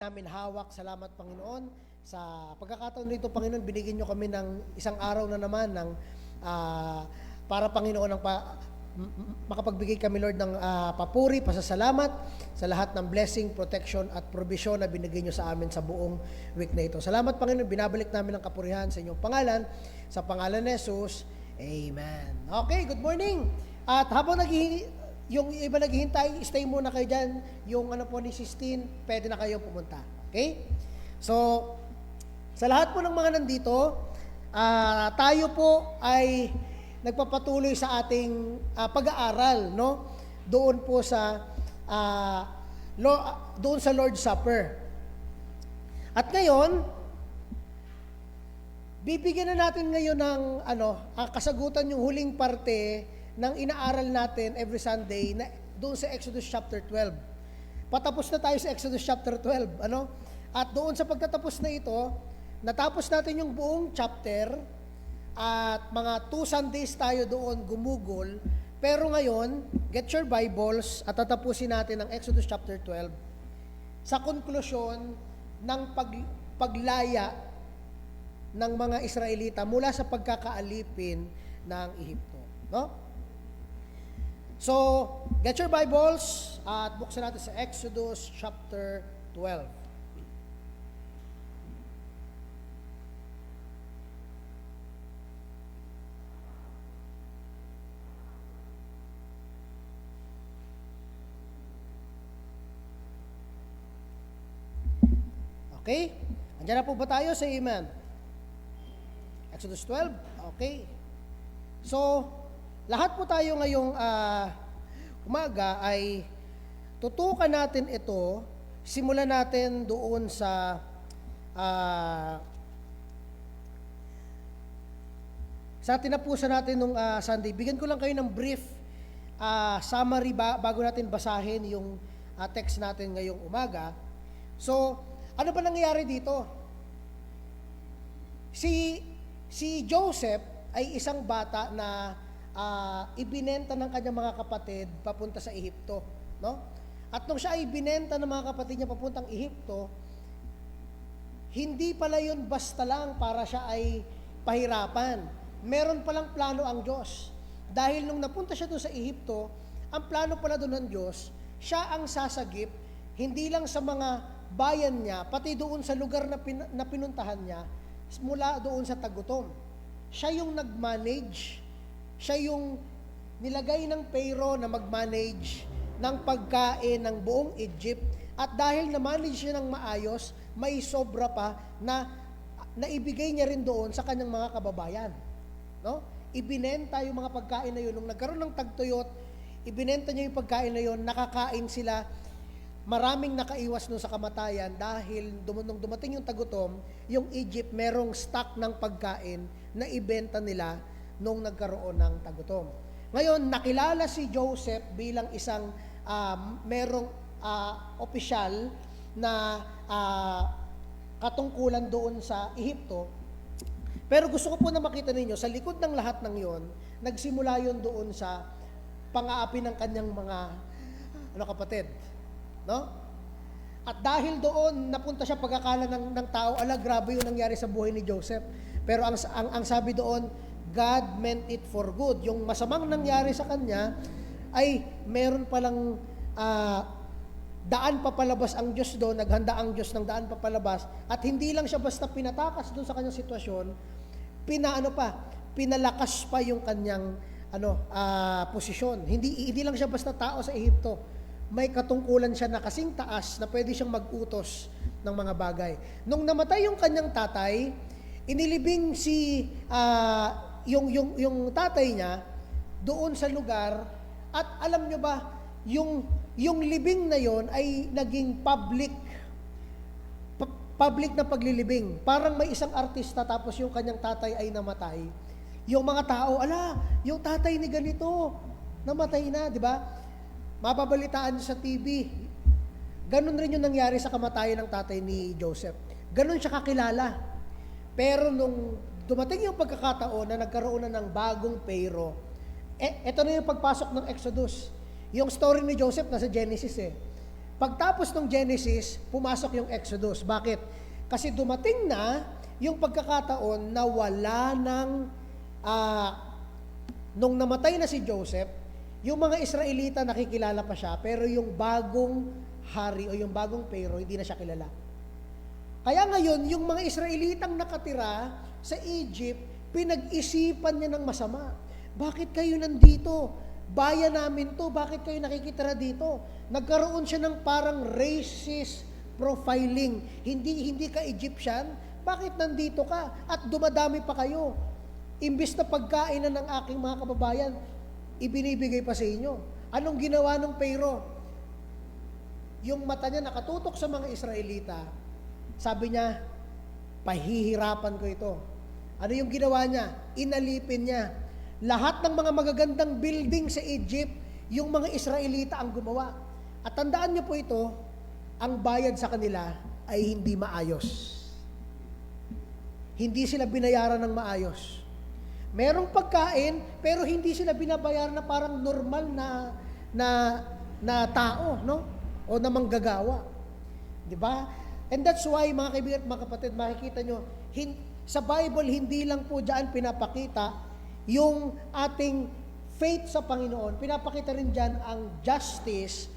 namin hawak. Salamat, Panginoon. Sa pagkakataon nito, Panginoon, binigyan nyo kami ng isang araw na naman ng para, Panginoon, makapagbigay kami, Lord, ng papuri, pasasalamat sa lahat ng blessing, protection at provision na binigay nyo sa amin sa buong week na ito. Salamat, Panginoon. Binabalik namin ang kapurihan sa inyong pangalan. Sa pangalan ni Jesus. Amen. Okay, good morning. At habang yung iba naghihintay, stay muna kayo dyan. Yung ano po ni Sistine, pwede na kayo pumunta. Okay? So, sa lahat po ng mga nandito, tayo po ay nagpapatuloy sa ating pag-aaral, no? Doon po sa doon sa Lord's Supper. At ngayon, bibigyan na natin ngayon ng kasagutan yung huling parte ng inaaral natin every Sunday na doon sa Exodus chapter 12. Patapos na tayo sa Exodus chapter 12, At doon sa pagtatapos na ito, natapos natin yung buong chapter at mga 2 Sundays tayo doon gumugol. Pero ngayon, get your Bibles at tatapusin natin ang Exodus chapter 12 sa konklusyon ng paglaya ng mga Israelita mula sa pagkakaalipin ng Ehipto, no? So, get your Bibles at buksan natin sa Exodus chapter 12. Okay? Andiyan na po ba tayo sa Amen? Exodus 12? Okay. So, lahat po tayo ngayong umaga ay tutukan natin ito, simulan natin doon sa tinapusan natin nung Sunday. Bigyan ko lang kayo ng brief summary bago natin basahin yung text natin ngayong umaga. So, ano ba nangyayari dito? Si Joseph ay isang bata na ibinenta ng kanyang mga kapatid papunta sa Ehipto, no? At nung siya ay ibinenta ng mga kapatid niya papuntang Ehipto, hindi pala yun basta lang para siya ay pahirapan. Meron palang plano ang Diyos. Dahil nung napunta siya doon sa Ehipto, ang plano pala doon ng Diyos, siya ang sasagip, hindi lang sa mga bayan niya, pati doon sa lugar na pinuntahan niya, mula doon sa tagutom. Siya yung nag-manage, siya yung nilagay ng Pharaoh na mag-manage ng pagkain ng buong Egypt, at dahil na-manage siya ng maayos, may sobra pa na naibigay niya rin doon sa kanyang mga kababayan, no? Ibinenta yung mga pagkain na yun. Nung nagkaroon ng tagtuyot, ibinenta niya yung pagkain na yun, nakakain sila. Maraming nakaiwas nun sa kamatayan dahil nung dumating yung tagutom, yung Egypt merong stock ng pagkain na ibenta nila nung nagkaroon ng tagutom. Ngayon, nakilala si Joseph bilang isang merong opisyal na katungkulan doon sa Ehipto. Pero gusto ko po na makita ninyo, sa likod ng lahat ng yon, nagsimula yon doon sa pang-aapi ng kanyang mga kapatid. No? At dahil doon, napunta siya pagkakala ng tao, grabe yung nangyari sa buhay ni Joseph. Pero ang sabi doon, God meant it for good. Yung masamang nangyari sa kanya, ay meron palang daan papalabas ang Diyos doon, naghanda ang Diyos ng daan papalabas, at hindi lang siya basta pinatakas doon sa kanyang sitwasyon, pinalakas pa yung kanyang posisyon. Hindi lang siya basta tao sa Ehipto. May katungkulan siya na kasing taas na pwede siyang mag-utos ng mga bagay. Nung namatay yung kanyang tatay, inilibing yung tatay niya doon sa lugar, at alam nyo ba, yung libing na yon ay naging public na paglilibing. Parang may isang artista tapos yung kanyang tatay ay namatay. Yung mga tao, yung tatay ni ganito, namatay na, di ba? Mababalitaan sa TV. Ganon rin yung nangyari sa kamatayan ng tatay ni Joseph. Ganon siya kakilala. Pero nung dumating yung pagkakataon na nagkaroon na ng bagong Pharaoh, ito na yung pagpasok ng Exodus. Yung story ni Joseph nasa Genesis . Pagtapos ng Genesis, pumasok yung Exodus. Bakit? Kasi dumating na yung pagkakataon na wala ng, nung namatay na si Joseph, yung mga Israelita nakikilala pa siya, pero yung bagong hari o yung bagong Pharaoh, hindi na siya kilala. Kaya ngayon, yung mga Israelitang nakatira sa Egypt, pinag-isipan niya ng masama. Bakit kayo nandito? Bayan namin to, bakit kayo nakikitira dito? Nagkaroon siya ng parang racist profiling. Hindi ka Egyptian, bakit nandito ka? At dumadami pa kayo. Imbis na pagkainan ng aking mga kababayan, ibinibigay pa sa inyo. Anong ginawa ng Pharaoh? Yung mata niya nakatutok sa mga Israelita, sabi niya, pahihirapan ko ito. Ano yung ginawa niya? Inalipin niya. Lahat ng mga magagandang building sa Egypt, yung mga Israelita ang gumawa. At tandaan niyo po ito, ang bayad sa kanila ay hindi maayos. Hindi sila binayaran ng maayos. Merong pagkain, pero hindi sila binabayaran na parang normal na tao, no? O na manggagawa. 'Di ba? And that's why, mga kaibigan at mga kapatid, makikita nyo, sa Bible, hindi lang po diyan pinapakita yung ating faith sa Panginoon. Pinapakita rin diyan ang justice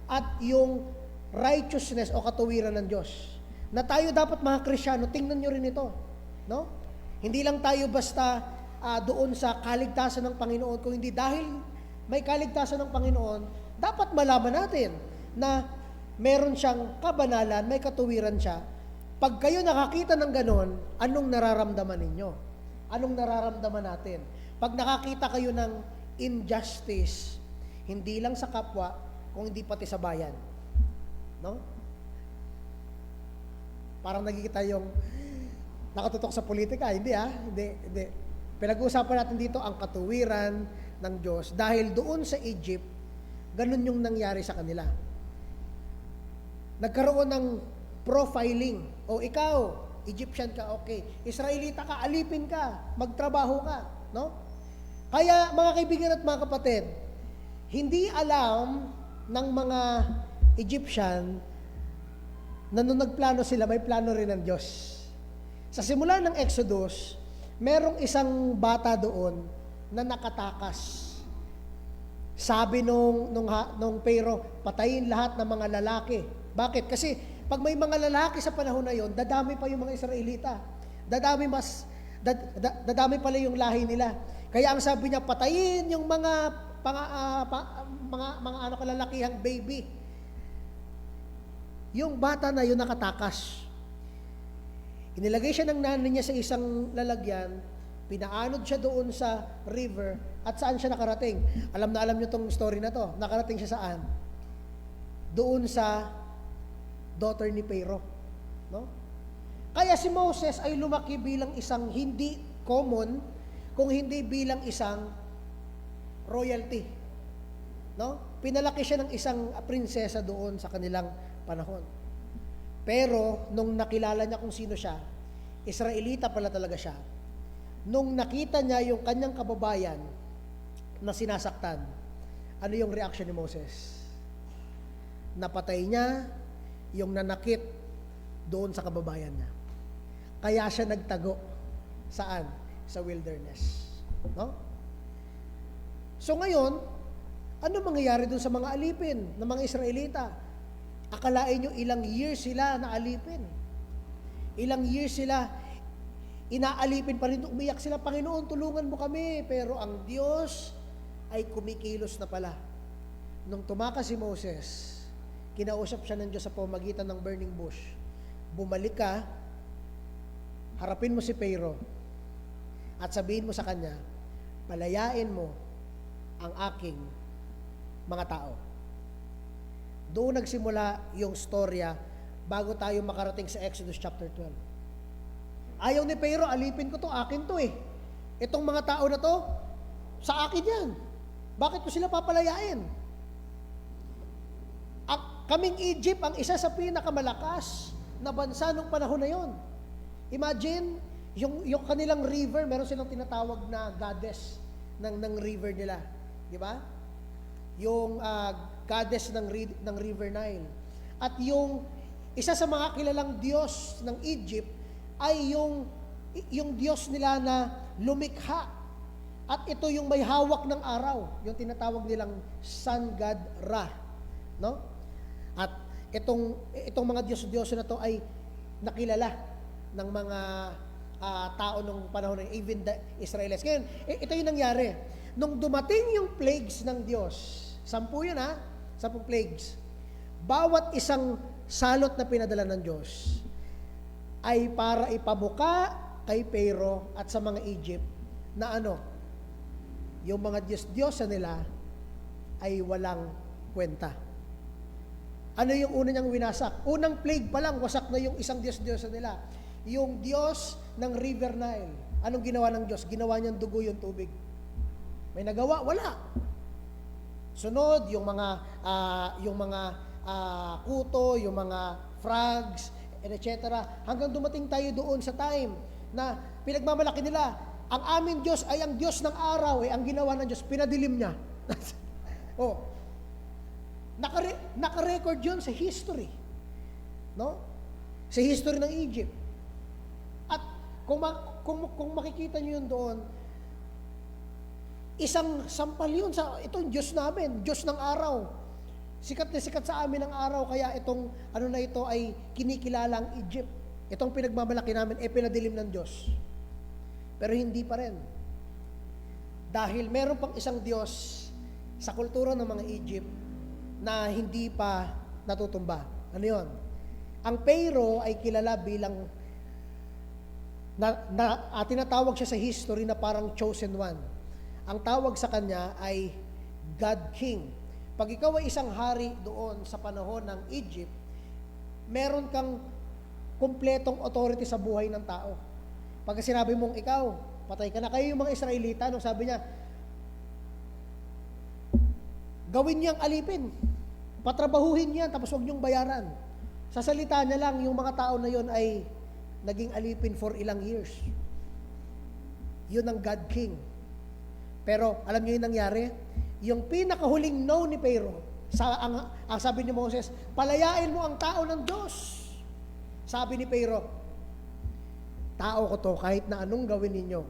at yung righteousness o katuwiran ng Diyos. Na tayo dapat mga Kristyano, tingnan nyo rin ito. No? Hindi lang tayo basta doon sa kaligtasan ng Panginoon, kung hindi dahil may kaligtasan ng Panginoon, dapat malaman natin na meron siyang kabanalan, may katuwiran siya. Pag kayo nakakita ng ganon, anong nararamdaman ninyo? Anong nararamdaman natin? Pag nakakita kayo ng injustice, hindi lang sa kapwa, kung hindi pati sa bayan. No? Parang nagkikita yung nakatutok sa politika. Hindi hindi. Pinag-uusapan natin dito ang katuwiran ng Diyos dahil doon sa Egypt, ganun yung nangyari sa kanila. Nagkaroon ng profiling. O ikaw, Egyptian ka, okay. Israelita ka, alipin ka, magtrabaho ka, no? Kaya mga kaibigan at mga kapatid, hindi alam ng mga Egyptian na nung nagplano sila, may plano rin ng Diyos. Sa simula ng Exodus, merong isang bata doon na nakatakas. Sabi nung Pharaoh, patayin lahat ng mga lalaki. Bakit? Kasi pag may mga lalaki sa panahon na yon, dadami pa yung mga Israelita. Dadami pala yung lahi nila. Kaya ang sabi niya, patayin yung mga kalalakihang baby. Yung bata na yun nakatakas. Inilagay siya ng nanay niya sa isang lalagyan, pinaanod siya doon sa river, at saan siya nakarating? Alam na alam niyo tong story na to. Nakarating siya saan? Doon sa daughter ni Pharaoh. No? Kaya si Moses ay lumaki bilang isang hindi common, kung hindi bilang isang royalty. No? Pinalaki siya ng isang prinsesa doon sa kanilang panahon. Pero, nung nakilala niya kung sino siya, Israelita pala talaga siya. Nung nakita niya yung kanyang kababayan na sinasaktan, ano yung reaction ni Moses? Napatay niya yung nanakit doon sa kababayan niya. Kaya siya nagtago. Saan? Sa wilderness. No? So ngayon, ano mangyayari doon sa mga alipin ng mga Israelita? Akalain nyo ilang years sila na alipin. Ilang years sila inaalipin pa rin, umiyak sila, Panginoon, tulungan mo kami. Pero ang Diyos ay kumikilos na pala. Nung tumakas si Moses, kinausap siya ng Diyos sa pamamagitan ng burning bush. Bumalik ka, harapin mo si Pharaoh, at sabihin mo sa kanya, palayain mo ang aking mga tao. Doon nagsimula yung storya bago tayo makarating sa Exodus chapter 12. Ayaw ni Pharaoh, alipin ko to, akin to eh. Itong mga tao na to, sa akin yan. Bakit ko sila papalayain? Kaming Egypt, ang isa sa pinakamalakas na bansa nung panahon na yon. Imagine, yung kanilang river, meron silang tinatawag na goddess ng river nila. Di ba? Yung goddess ng River Nile. At yung isa sa mga kilalang Diyos ng Egypt ay yung Diyos nila na lumikha. At ito yung may hawak ng araw, yung tinatawag nilang Sun God Ra, no? At itong mga Diyos na to ay nakilala ng mga tao nung panahon ng even the Israelites. Ngayon, ito yung nangyari. Nung dumating yung plagues ng Diyos, 10 yun 10 plagues. Bawat isang salot na pinadala ng Diyos ay para ipabuka kay Pharaoh at sa mga Egypt na yung mga Diyos nila ay walang kwenta. Ano yung una niyang winasak? Unang plague pa lang, wasak na yung isang Diyos nila. Yung Diyos ng River Nile. Anong ginawa ng Diyos? Ginawa niyang dugo yung tubig. May nagawa? Wala. Sunod, yung mga kuto, yung mga frogs, etc. Hanggang dumating tayo doon sa time na pinagmamalaki nila, ang aming Diyos ay ang Diyos ng araw, ang ginawa ng Diyos, pinadilim niya. Naka-record yun sa history. No? Sa history ng Egypt. At kung makikita niyo yun doon, isang sampal yun sa itong Diyos namin, Diyos ng araw. Sikat na sikat sa amin ang araw, kaya itong na ito ay kinikilala ang Egypt. Itong pinagmamalaki namin, pinadilim ng Diyos. Pero hindi pa rin. Dahil meron pang isang Diyos sa kultura ng mga Egypt na hindi pa natutumba. Ano yun? Ang Pharaoh ay kilala bilang tinatawag siya sa history na parang chosen one. Ang tawag sa kanya ay God King. Pag ikaw ay isang hari doon sa panahon ng Egypt, meron kang kumpletong authority sa buhay ng tao. Pag sinabi mong ikaw, patay ka na. Kayo yung mga Israelita, nung sabi niya, gawin niyang alipin. Patrabahuhin niya, tapos huwag niyong bayaran. Sa salita niya lang, yung mga tao na yon ay naging alipin for ilang years. Yun ang God King. Pero, alam niyo yung nangyari? Yung pinakahuling no ni Pharaoh, ang sabi ni Moses, palayain mo ang tao ng Diyos. Sabi ni Pharaoh, tao ko to, kahit na anong gawin ninyo,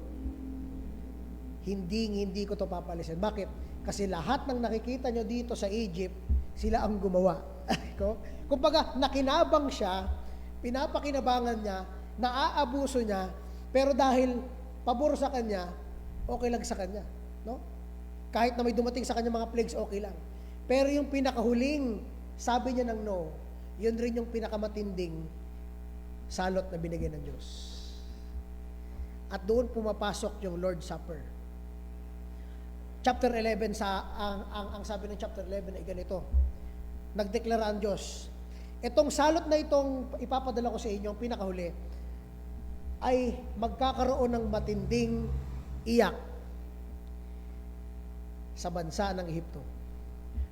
hindi ko to papalisin. Bakit? Kasi lahat ng nakikita nyo dito sa Egypt, sila ang gumawa. Kumbaga, nakinabang siya, pinapakinabangan niya, naaabuso niya, pero dahil pabor sa kanya, okay lang sa kanya. No? Kahit na may dumating sa kanya mga plagues, okay lang. Pero yung pinakahuling, sabi niya ng no, yun rin yung pinakamatinding salot na binigay ng Diyos. At doon pumapasok yung Lord's Supper. Chapter 11, ang sabi ng chapter 11 ay ganito. Nagdeklara ang Diyos. Itong salot na itong ipapadala ko sa inyo, ang pinakahuli, ay magkakaroon ng matinding iyak sa bansa ng Ehipto.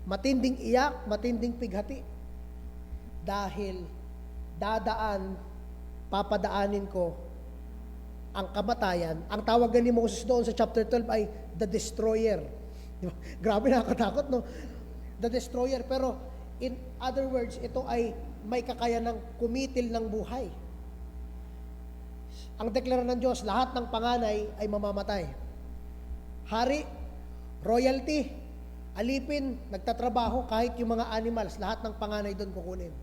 Matinding iyak, matinding pighati. Dahil papadaanin ko ang kamatayan. Ang tawag ni Moses doon sa chapter 12 ay the destroyer. Diba? Grabe, nakakatakot, no? The destroyer. Pero in other words, ito ay may kakayanang kumitil ng buhay. Ang deklara ng Diyos, lahat ng panganay ay mamamatay. Hari, royalty, alipin, nagtatrabaho, kahit yung mga animals, lahat ng panganay doon kukunin.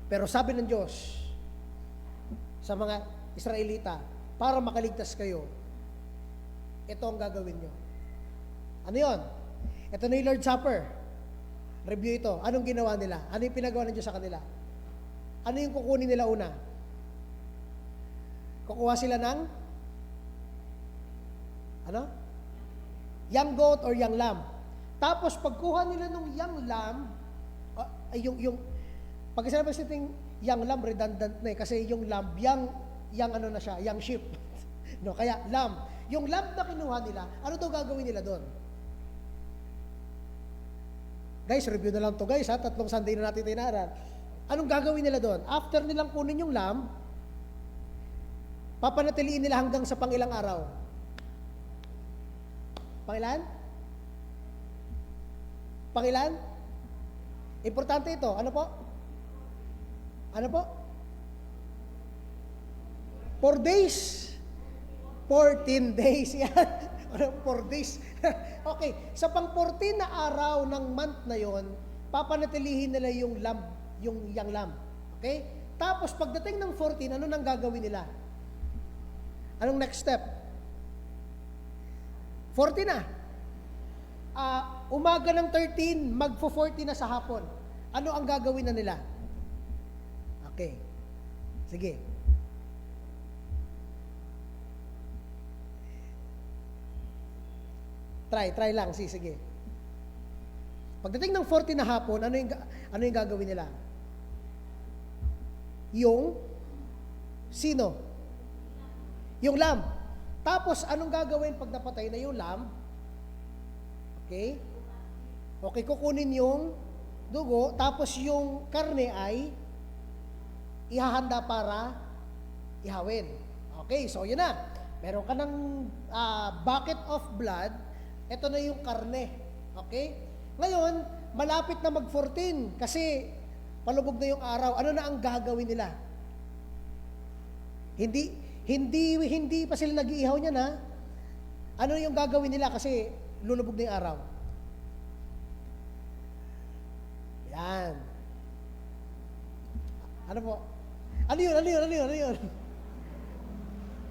Pero sabi ng Diyos sa mga Israelita, para makaligtas kayo, ito ang gagawin nyo. Ano yun? Ito na yung Lord's Supper. Review ito. Anong ginawa nila? Ano yung pinagawa ng Diyos sa kanila? Ano yung kukunin nila una? Kukuha sila ng young goat or young lamb. Tapos pagkuha nila ng young lamb, pag sinabi natin young lamb, redundant na kasi yung lamb, young sheep. No, kaya lamb. Yung lamb na kinuha nila, ano daw gagawin nila doon? Guys, review na lang to guys, 3 Sunday na natin tinaran. Anong gagawin nila doon? After nilang kunin yung lamb, papanatiliin nila hanggang sa pangilang araw. Pangilan? Importante ito. Ano po? Ano po? 4 days. 14 days. Yan. 4 days. Okay. Sa pang 14 na araw ng month na yon, papanatilihin nila yung lamb, yung young lamb. Okay? Tapos, pagdating ng 14, ano nang gagawin nila? Anong next step? 40 na. Umaga ng 13, magfo-40 na sa hapon. Ano ang gagawin na nila? Okay. Sige. Try lang, sige. Pagdating ng 40 na hapon, ano yung gagawin nila? Yung sino? Yung lamb. Tapos, anong gagawin pag napatay na yung lamb? Okay? Okay, kukunin yung dugo, tapos yung karne ay ihahanda para ihawin. Okay, so yun na. Meron ka ng bucket of blood, ito na yung karne. Okay? Ngayon, malapit na mag-14 kasi palubog na yung araw. Ano na ang gagawin nila? Hindi pa sila nag-iihaw niyan, ha? Ano yung gagawin nila kasi lulubog na yung araw? Yan. Ano po? Ano yun?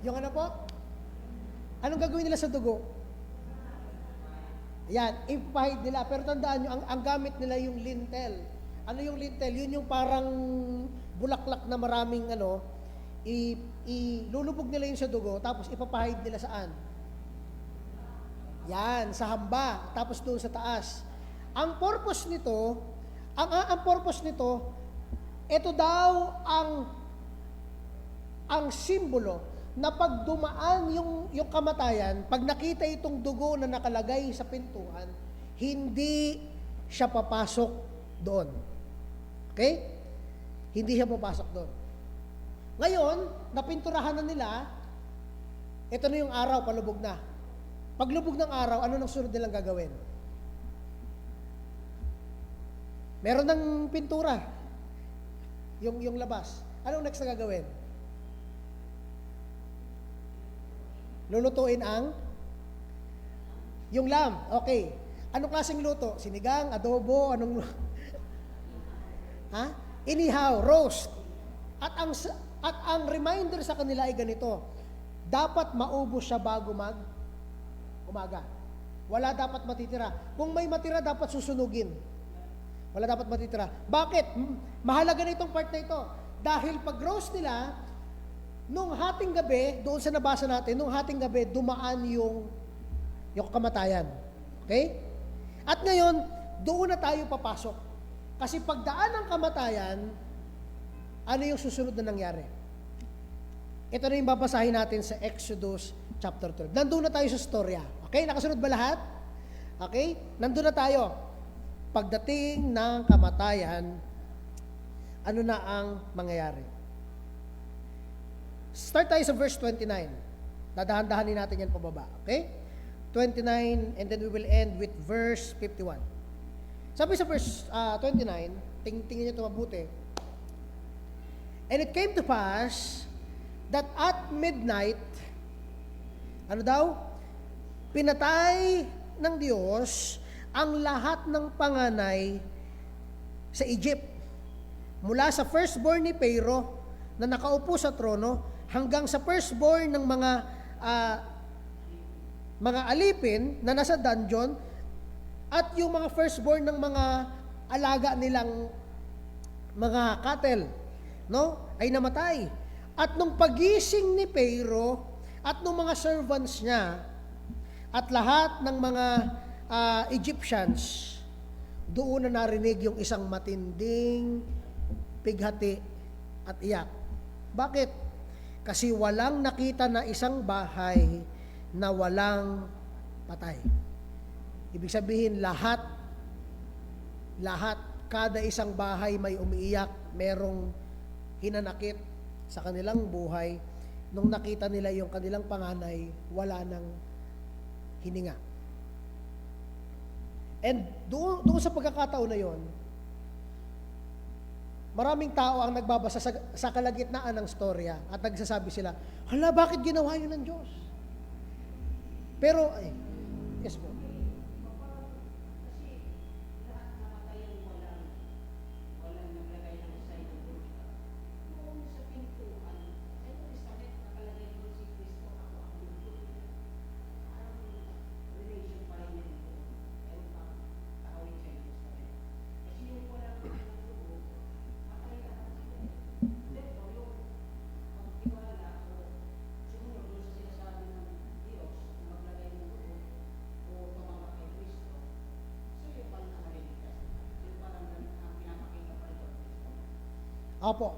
Yung ano po? Anong gagawin nila sa dugo? Yan, ipahid nila. Pero tandaan nyo, ang gamit nila yung lintel. Ano yung lintel? Yun yung parang bulaklak na maraming ilulubog nila yung sa dugo, tapos ipapahid nila saan? Yan, sa hamba, tapos doon sa taas. Ang purpose nito, ito daw ang simbolo na pag dumaan yung kamatayan, pag nakita itong dugo na nakalagay sa pintuan, hindi siya papasok doon. Okay? Hindi siya papasok doon. Ngayon, napinturahan na nila, ito na yung araw, palubog na. Paglubog ng araw, ano nang sunod nilang gagawin? Meron ng pintura. Yung labas. Anong next na gagawin? Lulutuin yung lamb. Okay. Anong klaseng luto? Sinigang, adobo, anong inihaw, roast. At ang reminder sa kanila ay ganito. Dapat maubos siya bago umaga. Wala dapat matitira. Kung may matira, dapat susunugin. Wala dapat matitira. Bakit? Mahalaga na itong part na ito. Dahil pag roast nila, nung hating gabi, doon sa nabasa natin, nung hating gabi, dumaan yung kamatayan. Okay? At ngayon, doon na tayo papasok. Kasi pagdaan ng kamatayan, ano yung susunod na nangyari? Ito na yung babasahin natin sa Exodus chapter 12. Nandun na tayo sa storya. Okay? Nakasunod ba lahat? Okay? Nandun na tayo. Pagdating ng kamatayan, ano na ang mangyayari? Start tayo sa verse 29. Dadahan-dahanin natin yan pababa. Okay? 29, and then we will end with verse 51. Sabi sa verse 29, tingnan niyo ito mabuti. And it came to pass that at midnight, ano daw? Pinatay ng Diyos ang lahat ng panganay sa Egypt. Mula sa firstborn ni Pharaoh na nakaupo sa trono hanggang sa firstborn ng mga alipin na nasa dungeon at yung mga firstborn ng mga alaga nilang mga cattle, no, ay namatay. At nung pagising ni Pharaoh at nung mga servants niya at lahat ng mga Egyptians, doon na narinig yung isang matinding pighati at iyak. Bakit? Kasi walang nakita na isang bahay na walang patay. Ibig sabihin, lahat, kada isang bahay may umiiyak, merong hinanakit sa kanilang buhay. Nung nakita nila yung kanilang panganay, wala nang hininga. And doon sa pagkakataon na yon, Maraming tao ang nagbabasa sa kalagitnaan ng storya at nagsasabi sila, hala, bakit ginawa yun ng Diyos? Pero, yes po. Opo,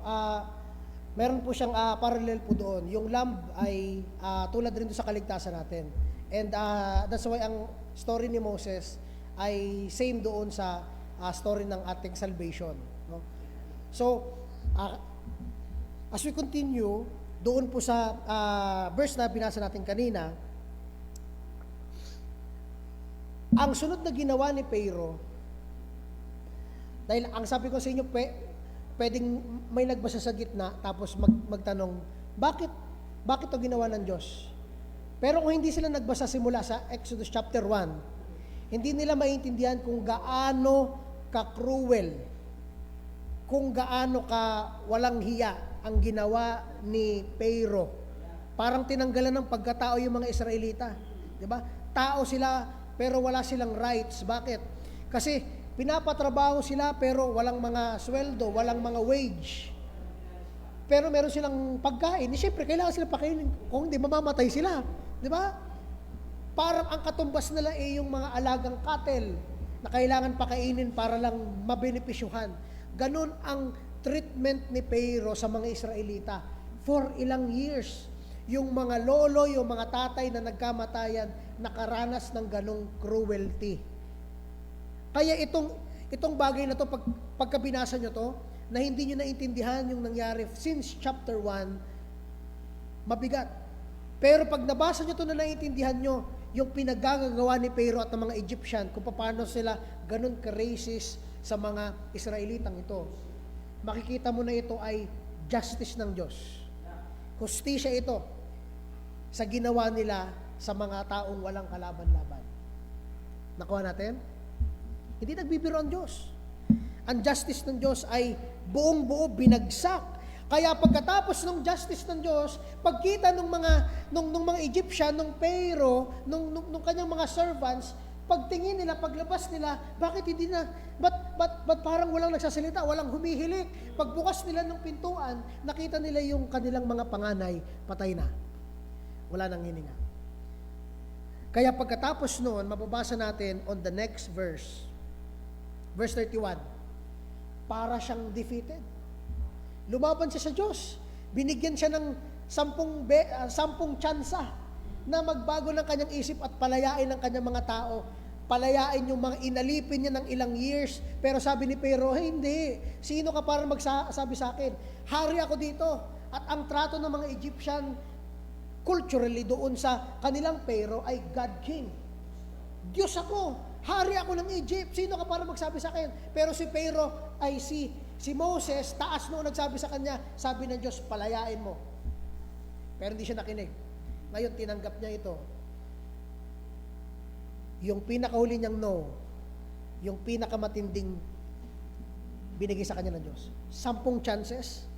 meron po siyang parallel po doon. Yung lamb ay tulad rin doon sa kaligtasan natin. And that's why ang story ni Moses ay same doon sa story ng ating salvation. No? So, as we continue, doon po sa verse na binasa natin kanina, ang sunod na ginawa ni Pharaoh, dahil ang sabi ko sa inyo, pwedeng may nagbasa sa gitna tapos magtanong, bakit to ginawa ng Diyos? Pero kung hindi sila nagbasa simula sa Exodus chapter 1, hindi nila maintindihan kung gaano ka-cruel, kung gaano ka walang hiya ang ginawa ni Pharaoh. Parang tinanggalan ng pagkatao yung mga Israelita. Diba? Tao sila pero wala silang rights. Bakit? Kasi pinapatrabaho sila pero walang mga sweldo, walang mga wage. Pero meron silang pagkain. Siyempre, kailangan sila pakainin. Kung hindi, mamamatay sila. Di ba? Parang ang katumbas nila yung mga alagang cattle na kailangan pakainin para lang mabenepisyuhan. Ganun ang treatment ni Pharaoh sa mga Israelita. For ilang years, yung mga lolo, yung mga tatay na nagkamatayan, nakaranas ng ganong cruelty. Kaya itong bagay na to, pagka binasa nyo to, na hindi nyo naintindihan yung nangyari since chapter 1, mabigat. Pero pag nabasa nyo to na naintindihan nyo, yung pinagagagawa ni Pharaoh at ng mga Egyptian, kung paano sila ganun ka-racist sa mga Israelitang ito, makikita mo na ito ay justice ng Diyos. Hustisya ito sa ginawa nila sa mga taong walang kalaban-laban. Nakuha natin? Hindi nagbibiro ang Diyos. Ang justice ng Diyos ay buong-buo binagsak. Kaya pagkatapos ng justice ng Diyos, pagkita ng mga Egyptian, ng Pharaoh, nung kanyang mga servants, pagtingin nila, paglabas nila, bakit hindi na, ba't parang walang nagsasalita, walang humihilik? Pagbukas nila ng pintuan, nakita nila yung kanilang mga panganay, patay na. Wala nang hininga. Kaya pagkatapos noon, mababasa natin on the next verse, verse 31, para siyang defeated. Lumaban siya sa Diyos. Binigyan siya ng 10 tsansa na magbago ng kanyang isip at palayain ng kanyang mga tao. Palayain yung mga inalipin niya ng ilang years. Pero sabi ni Pharaoh, hindi. Sino ka para magsabi sa akin? Hari ako dito. At ang trato ng mga Egyptian, culturally doon sa kanilang Pharaoh ay God King. Diyos ako. Hari ako ng Egypt. Sino ka para magsabi sa akin? Pero si Pharaoh ay si Moses, taas noon nagsabi sa kanya, sabi ng Diyos, palayain mo. Pero hindi siya nakinig. Ngayon, tinanggap niya ito. Yung pinakahuli niyang no, yung pinakamatinding binigay sa kanya ng Diyos. 10 chances,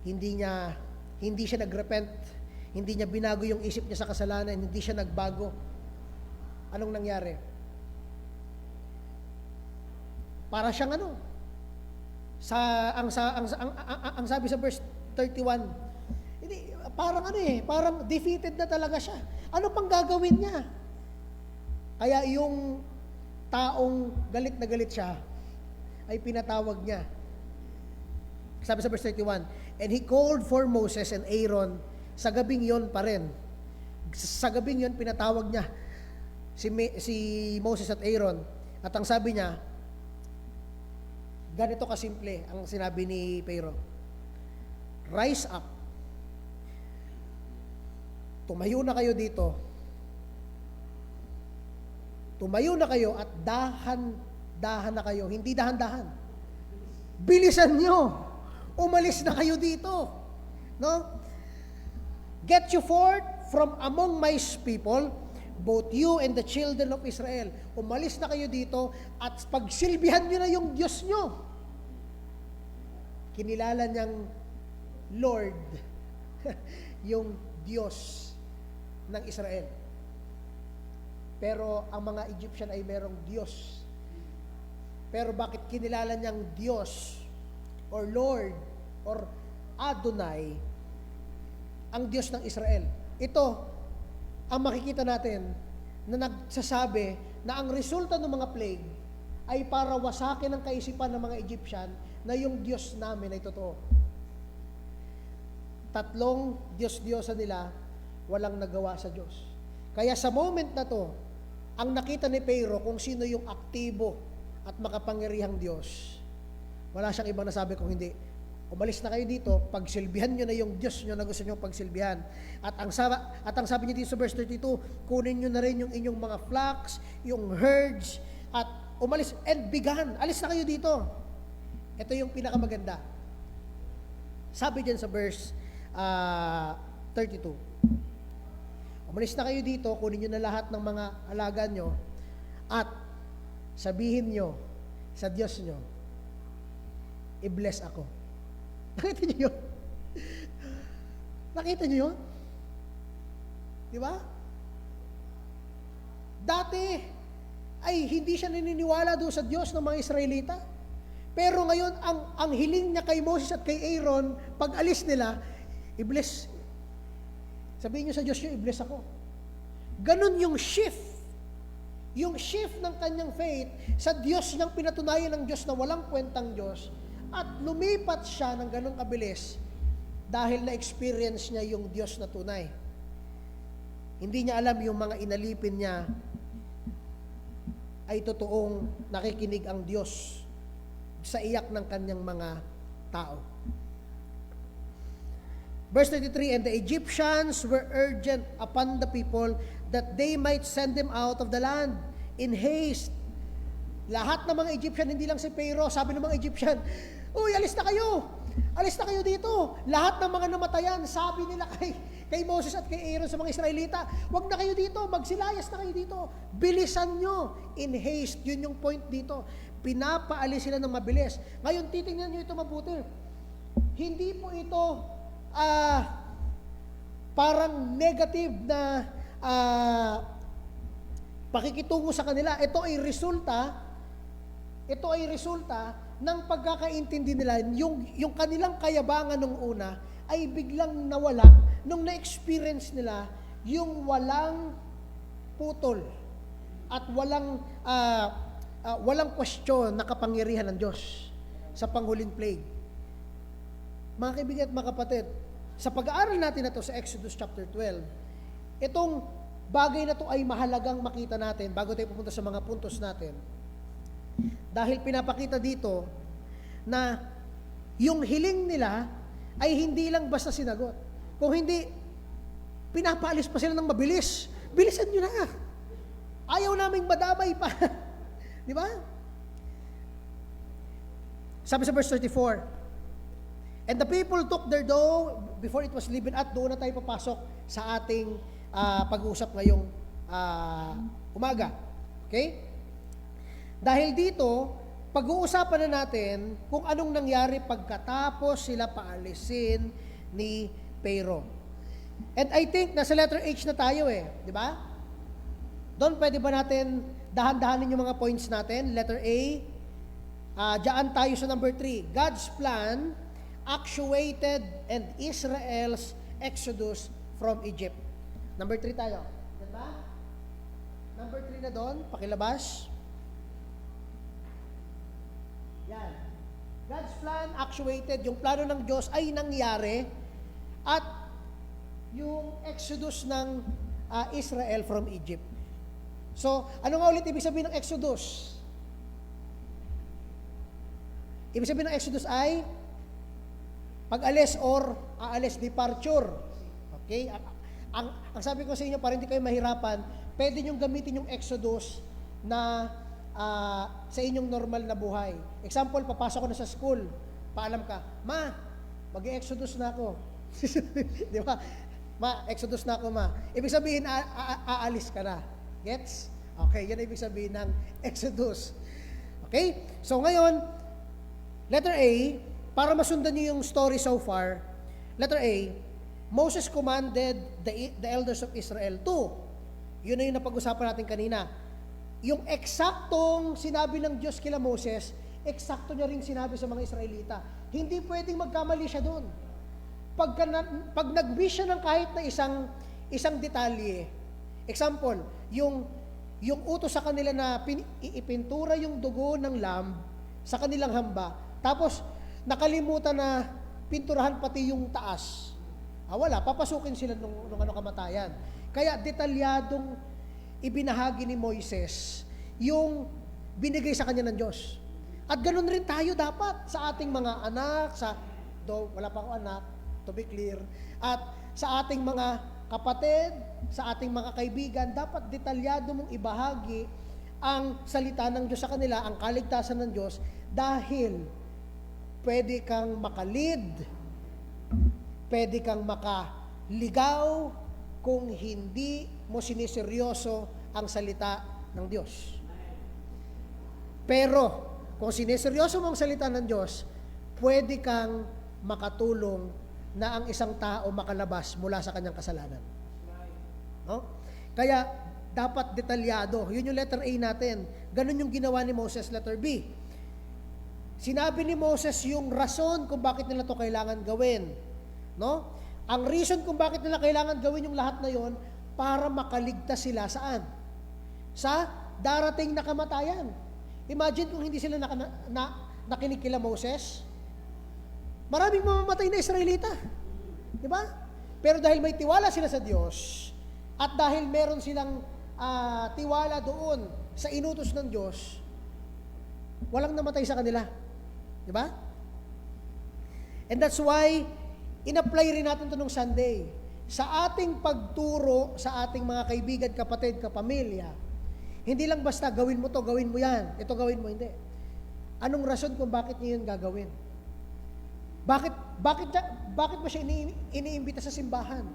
hindi siya nagrepent, hindi niya binago yung isip niya sa kasalanan, hindi siya nagbago. Anong nangyari? Para siyang ang sabi sa verse 31, hindi, parang defeated na talaga siya. Ano pang gagawin niya? Kaya yung taong galit na galit siya, ay pinatawag niya. Sabi sa verse 31, and he called for Moses and Aaron, sa gabing yon pa rin. Sa gabing yon, pinatawag niya si Moses at Aaron. At ang sabi niya, ganito kasimple ang sinabi ni Pharaoh. Rise up. Tumayo na kayo dito. Tumayo na kayo at dahan-dahan na kayo. Hindi dahan-dahan. bilisan nyo. Umalis na kayo dito. No? Get you forth from among my people, both you and the children of Israel. Umalis na kayo dito at pagsilbihan nyo na yung Diyos nyo. Kinilala niyang Lord, yung Diyos ng Israel. Pero ang mga Egyptian ay merong Diyos. Pero bakit kinilala niyang Diyos or Lord or Adonai ang Diyos ng Israel? Ito ang makikita natin na nagsasabi na ang resulta ng mga plague ay para wasakin ang kaisipan ng mga Egyptian na yung Diyos namin ay totoo. Tatlong Diyos-Diyosa nila, walang nagawa sa Diyos. Kaya sa moment na to, ang nakita ni Pharaoh kung sino yung aktibo at makapangyarihang Diyos, wala siyang ibang nasabi kung hindi, umalis na kayo dito, pagsilbihan nyo na yung Diyos nyo na gusto nyo pagsilbihan. At ang sabi niya dito sa verse 32, kunin nyo na rin yung inyong mga flocks, yung herds, at umalis, and began, alis na kayo dito. Ito yung pinakamaganda. Sabi dyan sa verse 32, umalis na kayo dito, kunin nyo na lahat ng mga alaga nyo, at sabihin nyo sa Diyos nyo, i-bless ako. Nakita nyo yun? Nakita nyo yun? Di ba? Dati ay hindi siya naniniwala doon sa Diyos ng mga Israelita. Pero ngayon, ang hiling niya kay Moses at kay Aaron, pag alis nila, i-bless. Sabihin niyo sa Diyos niyo, i-bless ako. Ganon yung shift. Yung shift ng kanyang faith sa Diyos niyang pinatunayan ng Diyos na walang kwentang Diyos, at lumipat siya ng ganong kabilis dahil na-experience niya yung Diyos na tunay. Hindi niya alam yung mga inalipin niya ay totoong nakikinig ang Diyos sa iyak ng kanyang mga tao. Verse 33, and the Egyptians were urgent upon the people that they might send them out of the land in haste. Lahat ng mga Egyptian, hindi lang si Pharaoh, sabi ng mga Egyptian, uy, alis na kayo! Alis na kayo dito! Lahat ng mga namatayan, sabi nila kay Moses at kay Aaron sa mga Israelita, wag na kayo dito, magsilayas na kayo dito. Bilisan nyo, in haste, yun yung point dito. Pinapaalis sila ng mabilis. Ngayon, titingnan nyo ito mabuti. Hindi po ito parang negative na pakikitungo sa kanila. Ito ay resulta ng pagkakaintindi nila, yung kanilang kayabangan nung una ay biglang nawala nung na-experience nila yung walang putol at walang question na kapangyarihan ng Diyos sa panghuling plague. Mga kaibigan at mga kapatid, sa pag-aaral natin na to sa Exodus chapter 12, itong bagay na to ay mahalagang makita natin bago tayo pupunta sa mga puntos natin. Dahil pinapakita dito na yung hiling nila ay hindi lang basta sinagot. Kung hindi, pinapaalis pa sila ng mabilis. Bilisan nyo na. Ayaw naming madamay pa. Di ba? Sabi sa verse 34, and the people took their dough before it was leavened. At doon na tayo papasok sa ating pag-uusap ngayong umaga. Okay? Dahil dito, pag-uusapan na natin kung anong nangyari pagkatapos sila paalisin ni Pharaoh. And I think nasa letter H na tayo di ba? Doon pwede ba natin dahan-dahanin yung mga points natin? Letter A, dyan tayo sa number 3. God's plan actuated and Israel's exodus from Egypt. Number 3 tayo. Diba? Number 3 na doon, pakilabas. Yan. God's plan actuated, yung plano ng Diyos ay nangyari, at yung exodus ng Israel from Egypt. So, ano nga ulit ibig sabihin ng exodus? Ibig sabihin ng exodus ay pag-alis or aalis, departure. Okay? Ang sabi ko sa inyo, para hindi kayo mahirapan, pwede nyo gamitin yung exodus na sa inyong normal na buhay. Example, papasok ko na sa school, paalam ka, ma, mag-exodus na ako. Di ba? Ma, exodus na ako, ma. Ibig sabihin, aalis ka na. Gets? Okay, yan ibig sabihin ng exodus. Okay? So ngayon, letter A, para masundan niyo yung story so far, letter A, Moses commanded the elders of Israel to. Yun na yung napag-usapan natin kanina. Yung eksaktong sinabi ng Diyos kila Moses, eksakto niya rin sinabi sa mga Israelita. Hindi pwedeng magkamali siya doon. Pag nag-wish siya ng kahit na isang detalye, example, yung utos sa kanila na ipintura yung dugo ng lamb sa kanilang hamba, tapos nakalimutan na pinturahan pati yung taas. Wala, papasukin sila nung kamatayan. Kaya detalyadong ibinahagi ni Moises yung binigay sa kanya ng Diyos. At ganoon rin tayo dapat sa ating mga anak, wala pa ako anak, to be clear, at sa ating mga kapatid, sa ating mga kaibigan, dapat detalyado mong ibahagi ang salita ng Diyos sa kanila, ang kaligtasan ng Diyos, dahil pwede kang makalid, pwede kang makaligaw kung hindi mo siniseryoso ang salita ng Diyos. Pero, kung siniseryoso mo ang salita ng Diyos, pwede kang makatulong na ang isang tao makalabas mula sa kanyang kasalanan. No? Kaya, dapat detalyado. Yun yung letter A natin. Ganun yung ginawa ni Moses, letter B. Sinabi ni Moses yung rason kung bakit nila to kailangan gawin. No? Ang reason kung bakit nila kailangan gawin yung lahat na yon, para makaligtas sila saan? Sa darating na kamatayan. Imagine kung hindi sila nakinig kila Moses. Maraming mamamatay na Israelita. Di ba? Pero dahil may tiwala sila sa Diyos, at dahil meron silang tiwala doon sa inutos ng Diyos, walang namatay sa kanila. Di ba? And that's why, in-apply rin natin ito nung Sunday. Sa ating pagturo, sa ating mga kaibigan, kapatid, kapamilya, hindi lang basta gawin mo to, gawin mo yan, ito gawin mo, hindi. Anong rason kung bakit niyo yun gagawin? Bakit mo siya iniimbita sa simbahan?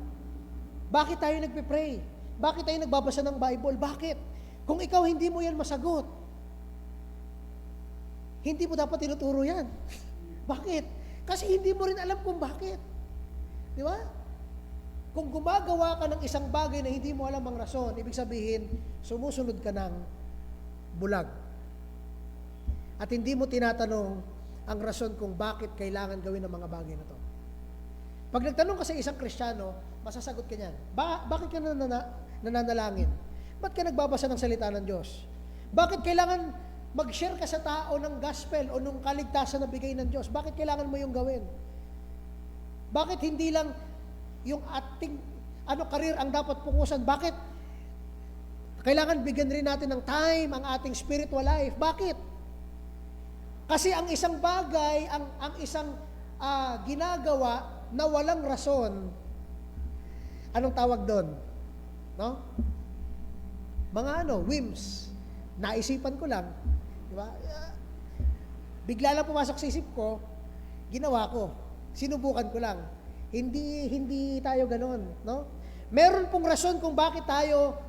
Bakit tayo nagpe-pray? Bakit tayo nagbabasa ng Bible? Bakit? Kung ikaw hindi mo yan masagot, hindi mo dapat tinuturo yan. Bakit? Kasi hindi mo rin alam kung bakit. Di ba? Kung gumagawa ka ng isang bagay na hindi mo alam ang rason, ibig sabihin, sumusunod ka ng bulag. At hindi mo tinatanong ang rason kung bakit kailangan gawin ang mga bagay na to. Pag nagtanong ka sa isang Kristiyano, masasagot ka niyan. Bakit ka nananalangin? Ba't ka nagbabasa ng salita ng Diyos? Bakit kailangan mag-share ka sa tao ng gospel o ng kaligtasan na bigay ng Diyos? Bakit kailangan mo yung gawin? Bakit hindi lang yung ating career ang dapat pukusan? Bakit kailangan bigyan rin natin ng time ang ating spiritual life? Bakit? Kasi ang isang bagay, ang isang ginagawa na walang rason, anong tawag doon? No? Mga whims. Naisipan ko lang. Di ba? Bigla lang pumasok sa isip ko, ginawa ko. Sinubukan ko lang. Hindi tayo ganoon, no? Meron pong rason kung bakit tayo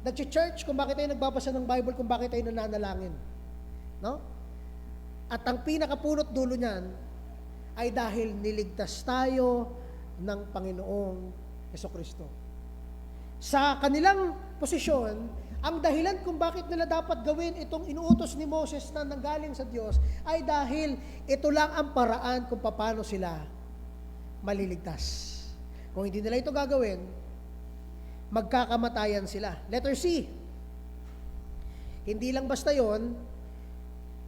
nag-church, kung bakit tayo nagbabasa ng Bible, kung bakit tayo nananalangin. No? At ang pinakapunot dulo niyan ay dahil niligtas tayo ng Panginoong Jesucristo. Sa kanilang posisyon, ang dahilan kung bakit nila dapat gawin itong inuutos ni Moses na nanggaling sa Diyos ay dahil ito lang ang paraan kung paano sila maliligtas. Kung hindi nila ito gagawin, magkakamatayan sila. Letter C. Hindi lang basta yon,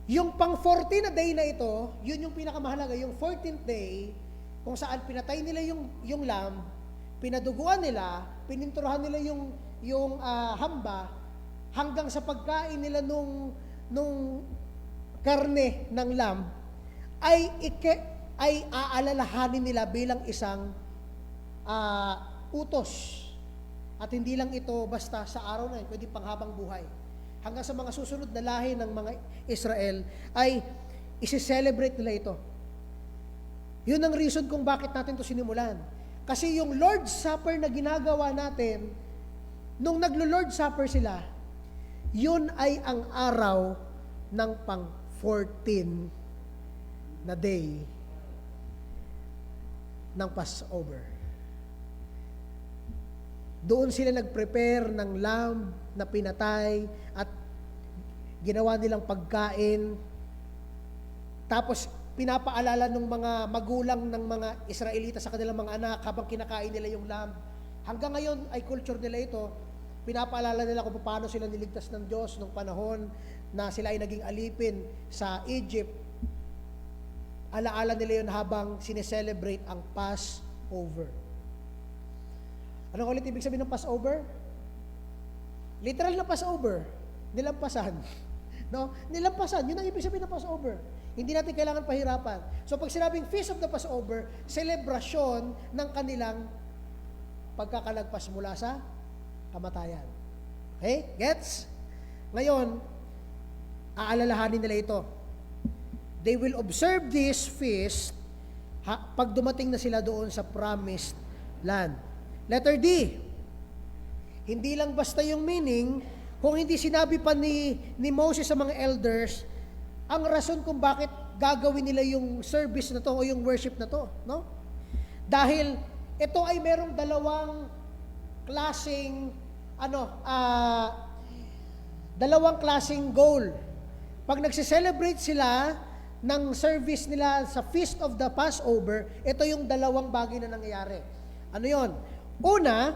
yung pang 14 na day na ito, yun yung pinakamahalaga, yung 14th day, kung saan pinatay nila yung lamb, pinaduguan nila, pininturahan nila yung hamba, hanggang sa pagkain nila nung karne ng lamb, ay aalalahanin nila bilang isang utos. At hindi lang ito basta sa araw na yun, pwede panghabang buhay. hanggang sa mga susunod na lahi ng mga Israel, ay isi-celebrate nila ito. Yun ang reason kung bakit natin ito sinimulan. Kasi yung Lord's Supper na ginagawa natin, nung naglo-Lord's Supper sila, yun ay ang araw ng pang-14 na day ng Passover. Doon sila nag-prepare ng lamb na pinatay at ginawa nilang pagkain. Tapos pinapaalala ng mga magulang ng mga Israelita sa kanilang mga anak habang kinakain nila yung lamb. Hanggang ngayon ay culture nila ito. Pinapaalala nila kung paano sila niligtas ng Diyos nung panahon na sila ay naging alipin sa Egypt. Alaala nila yun habang sineselebrate ang Passover. Anong ulit ibig sabihin ng Passover? Literal na Passover. Nilampasan. No? Nilampasan. Yun ang ibig sabihin ng Passover. Hindi natin kailangan pahirapan. So pag sinabing Feast of the Passover, selebrasyon ng kanilang pagkakalagpas mula sa kamatayan. Okay? Gets? Ngayon, aalalahanin nila ito. They will observe this feast pag dumating na sila doon sa promised land. Letter D. Hindi lang basta yung meaning, kung hindi sinabi pa ni Moses sa mga elders, ang rason kung bakit gagawin nila yung service na to o yung worship na to, no? Dahil ito ay merong dalawang klaseng dalawang klaseng goal. Pag nagse-celebrate sila ng service nila sa Feast of the Passover, ito yung dalawang bagay na nangyayari. Ano yon? Una,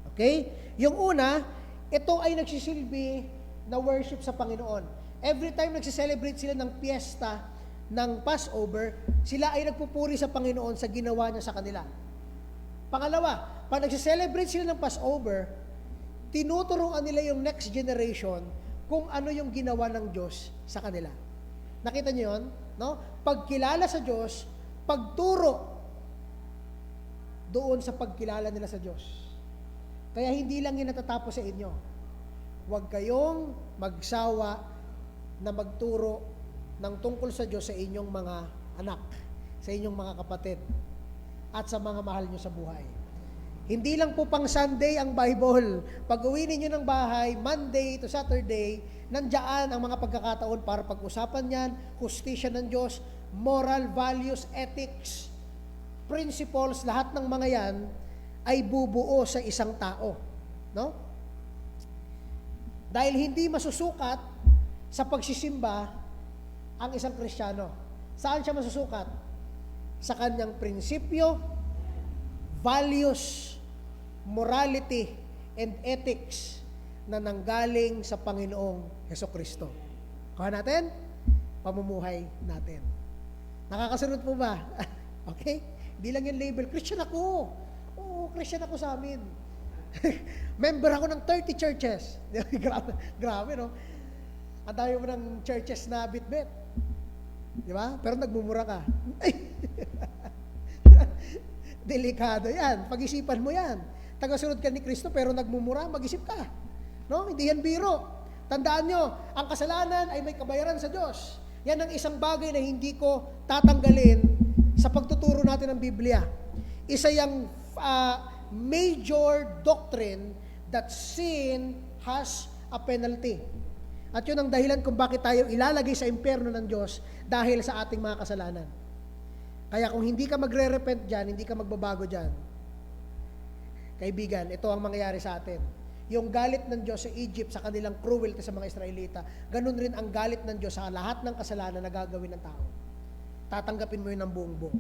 okay? Yung una, ito ay nagsisilbi na worship sa Panginoon. Every time nagse-celebrate sila ng piyesta ng Passover, sila ay nagpupuri sa Panginoon sa ginawa niya sa kanila. Pangalawa, pag nagse-celebrate sila ng Passover, tinuturuan nila yung next generation kung ano yung ginawa ng Diyos sa kanila. Nakita niyo yun? No? Pagkilala sa Diyos, pagturo doon sa pagkilala nila sa Diyos. Kaya hindi lang yun natatapos sa inyo. Huwag kayong magsawa na magturo ng tungkol sa Diyos sa inyong mga anak, sa inyong mga kapatid, at sa mga mahal nyo sa buhay. Hindi lang po pang Sunday ang Bible. Pag uwi ninyo ng bahay, Monday to Saturday, nandiyan ang mga pagkakataon para pag-usapan yan, hustisya ng Diyos, moral values, ethics, principles, lahat ng mga yan ay bubuo sa isang tao. No? Dahil hindi masusukat sa pagsisimba ang isang Kristiyano. Saan siya masusukat? Sa kanyang prinsipyo, values, morality, and ethics na nanggaling sa Panginoong Hesukristo. Kuha natin? Pamumuhay natin. Nakakasunod po ba? Okay? Hindi lang yung label, Christian ako. Oo, Christian ako sa amin. Member ako ng 30 churches. Grabe, no? Ang dami mo ng churches na bit-bit. Di ba? Pero nagmumura ka. Delikado yan. Pag-isipan mo yan. Tagasunod ka ni Kristo pero nagmumura, mag-isip ka. No? Hindi yan biro. Tandaan nyo, ang kasalanan ay may kabayaran sa Diyos. Yan ang isang bagay na hindi ko tatanggalin sa pagtuturo natin ng Biblia. Isa yung major doctrine that sin has a penalty. At yun ang dahilan kung bakit tayo ilalagay sa impyerno ng Diyos dahil sa ating mga kasalanan. Kaya kung hindi ka magre-repent dyan, hindi ka magbabago dyan, kaibigan, ito ang mangyayari sa atin. Yung galit ng Diyos sa Egypt sa kanilang cruelty sa mga Israelita, ganun rin ang galit ng Diyos sa lahat ng kasalanan na gagawin ng tao. Tatanggapin mo yun ng buong-buong.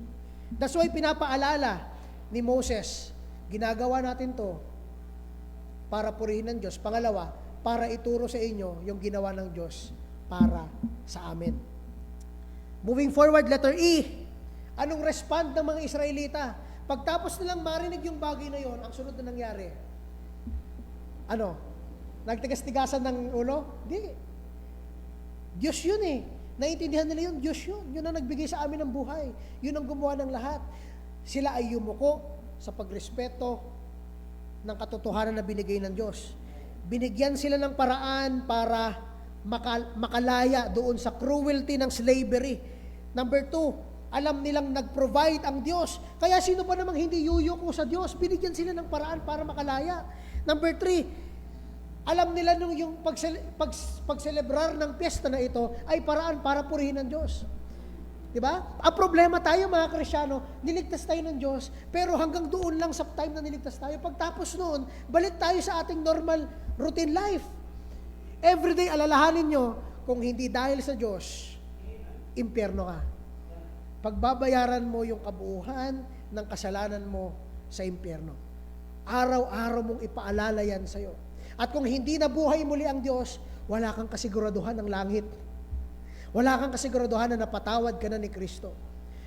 That's why pinapaalala ni Moses, ginagawa natin to para purihin ng Diyos. Pangalawa, para ituro sa inyo yung ginawa ng Diyos para sa amin. Moving forward, letter E. Anong respond ng mga Israelita? Pagtapos nilang marinig yung bagay na yon, ang sunod na nangyari, ano? Nagtigas-tigasan ng ulo? Di. Diyos yun eh. Naiintindihan nila yun, Diyos yun. Yun ang nagbigay sa amin ng buhay. Yun ang gumawa ng lahat. Sila ay yumuko sa pagrespeto ng katotohanan na binigay ng Diyos. binigyan sila ng paraan para makalaya doon sa cruelty ng slavery. Number 2, alam nilang nag-provide ang Diyos. Kaya sino ba namang hindi yuyuko sa Diyos? Binigyan sila ng paraan para makalaya. Number 3, alam nila nung yung pagselebrar ng piyesta na ito ay paraan para purihin ang Diyos. Diba? Ang problema tayo mga Kristiyano, niligtas tayo ng Diyos, pero hanggang doon lang sa time na niligtas tayo. Pagtapos noon, balik tayo sa ating normal routine life. Everyday, alalahanin nyo, kung hindi dahil sa Diyos, impyerno ka. Pagbabayaran mo yung kabuuhan ng kasalanan mo sa impyerno. Araw-araw mong ipaalala yan sa'yo. At kung hindi nabuhay muli ang Diyos, wala kang kasiguraduhan ng langit. Wala kang kasiguraduhan na napatawad ka na ni Kristo.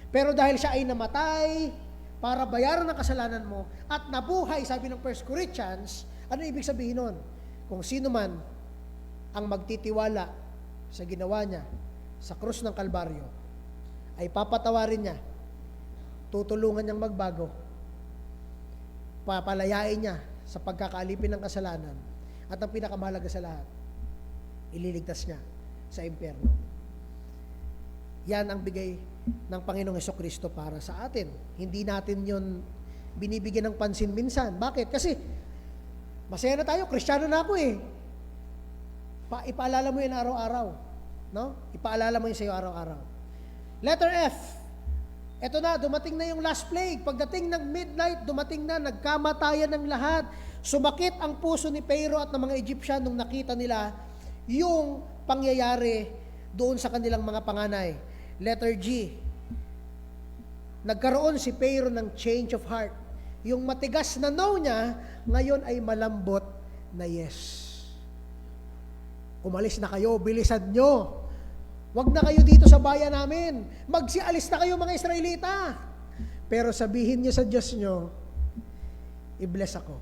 Pero dahil siya ay namatay para bayaran ang kasalanan mo at nabuhay, sabi ng 1 Corinthians, ano ibig sabihin nun? Kung sino man ang magtitiwala sa ginawa niya sa krus ng Kalbaryo, ay papatawarin niya, tutulungan niyang magbago, papalayain niya sa pagkakaalipin ng kasalanan, at ang pinakamahalaga sa lahat, ililigtas niya sa impyerno. Yan ang bigay ng Panginoong Hesukristo para sa atin. Hindi natin yon binibigyan ng pansin minsan. Bakit? Kasi masaya na tayo, Kristiyano na ako eh. Ipaalala mo yun araw-araw. No? Ipaalala mo yun sa iyo araw-araw. Letter F. Ito na, dumating na yung last plague. Pagdating ng midnight, dumating na, nagkamatayan ng lahat. Sumakit ang puso ni Pharaoh at ng mga Egyptian nung nakita nila yung pangyayari doon sa kanilang mga panganay. Letter G. Nagkaroon si Pharaoh ng change of heart. Yung matigas na no niya, ngayon ay malambot na yes. Umalis na kayo, bilisan nyo. Huwag na kayo dito sa bayan namin. Magsialis na kayo mga Israelita. Pero sabihin niyo sa Diyos nyo, i-bless ako.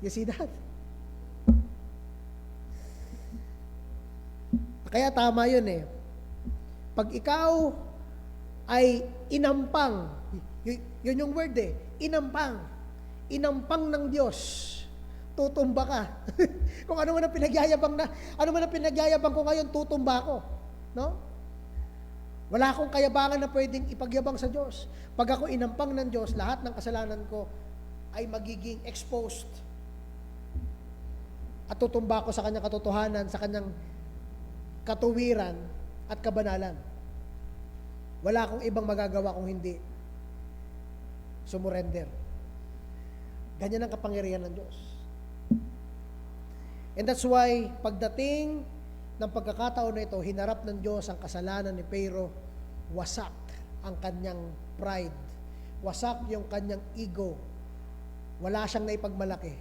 You see that? Kaya tama yun eh. Pag ikaw ay inampang, yun yung word eh, inampang ng Diyos, tutumba ka. Kung ano man ang pinagyayabang ko ngayon, tutumba ko. No? Wala akong kayabangan na pwedeng ipagyabang sa Diyos. Pag ako inampang ng Diyos, lahat ng kasalanan ko ay magiging exposed. At tutumba ko sa kanyang katotohanan, sa kanyang katuwiran at kabanalan. Wala akong ibang magagawa kung hindi sumurrender. Ganyan ang kapangyarihan ng Diyos. And that's why, pagdating ng pagkakataon na ito, hinarap ng Diyos ang kasalanan ni Pharaoh, wasak ang kanyang pride. Wasak yung kanyang ego. Wala siyang naipagmalaki.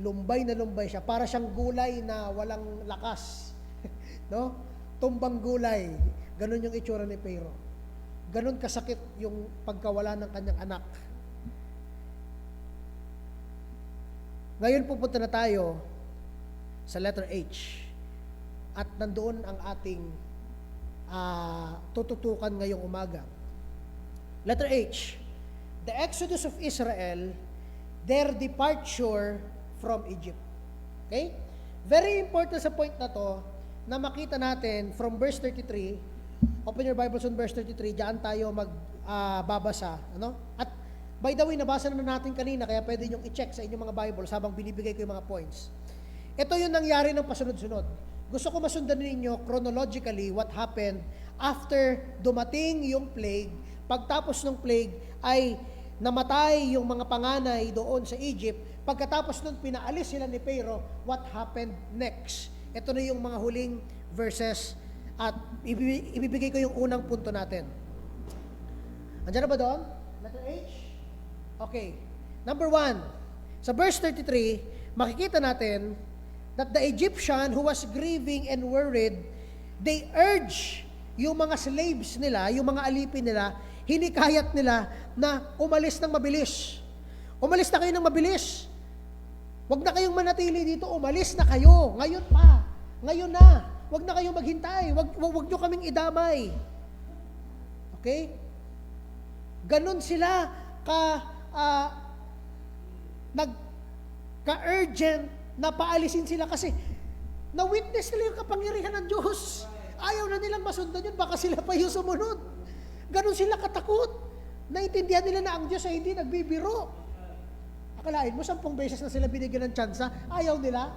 Lumbay na lumbay siya. Para siyang gulay na walang lakas. No? Tumbang gulay. Ganon yung itsura ni Pharaoh. Ganon kasakit yung pagkawala ng kanyang anak. Ngayon pupunta na tayo sa letter H. At nandoon ang ating tututukan ngayong umaga. Letter H. The exodus of Israel, their departure from Egypt. Okay? Very important sa point na to, na makita natin from verse 33, open your Bibles on verse 33, diyan tayo magbabasa. At by the way, nabasa na natin kanina, kaya pwede nyo i-check sa inyong mga Bibles habang binibigay ko yung mga points. Ito yung nangyari ng pasunod-sunod. Gusto ko masundan ninyo chronologically what happened after dumating yung plague. Pagtapos ng plague ay namatay yung mga panganay doon sa Egypt. Pagkatapos nun, pinaalis sila ni Pharaoh. What happened next? Ito na yung mga huling verses at ibibigay ko yung unang punto natin. Andiyan na ba doon? Letter H? Okay. Number 1. Sa verse 33, makikita natin that the Egyptian who was grieving and worried, they urge yung mga slaves nila, yung mga alipin nila, hinikayat nila na umalis ng mabilis. Umalis na kayo ng mabilis. Huwag na kayong manatili dito, umalis na kayo. Ngayon pa. Ngayon na. Huwag na kayong maghintay. Huwag nyo kaming idamay. Okay? Ganon sila ka-urgent Napaalisin sila kasi na-witness nila yung kapangyarihan ng Diyos. Ayaw na nilang masundan yun, baka sila pa yung sumunod. Ganon sila katakot. Naintindihan nila na ang Diyos ay hindi nagbibiro. Akalain mo, 10 beses na sila binigyan ng tsansa, ayaw nila.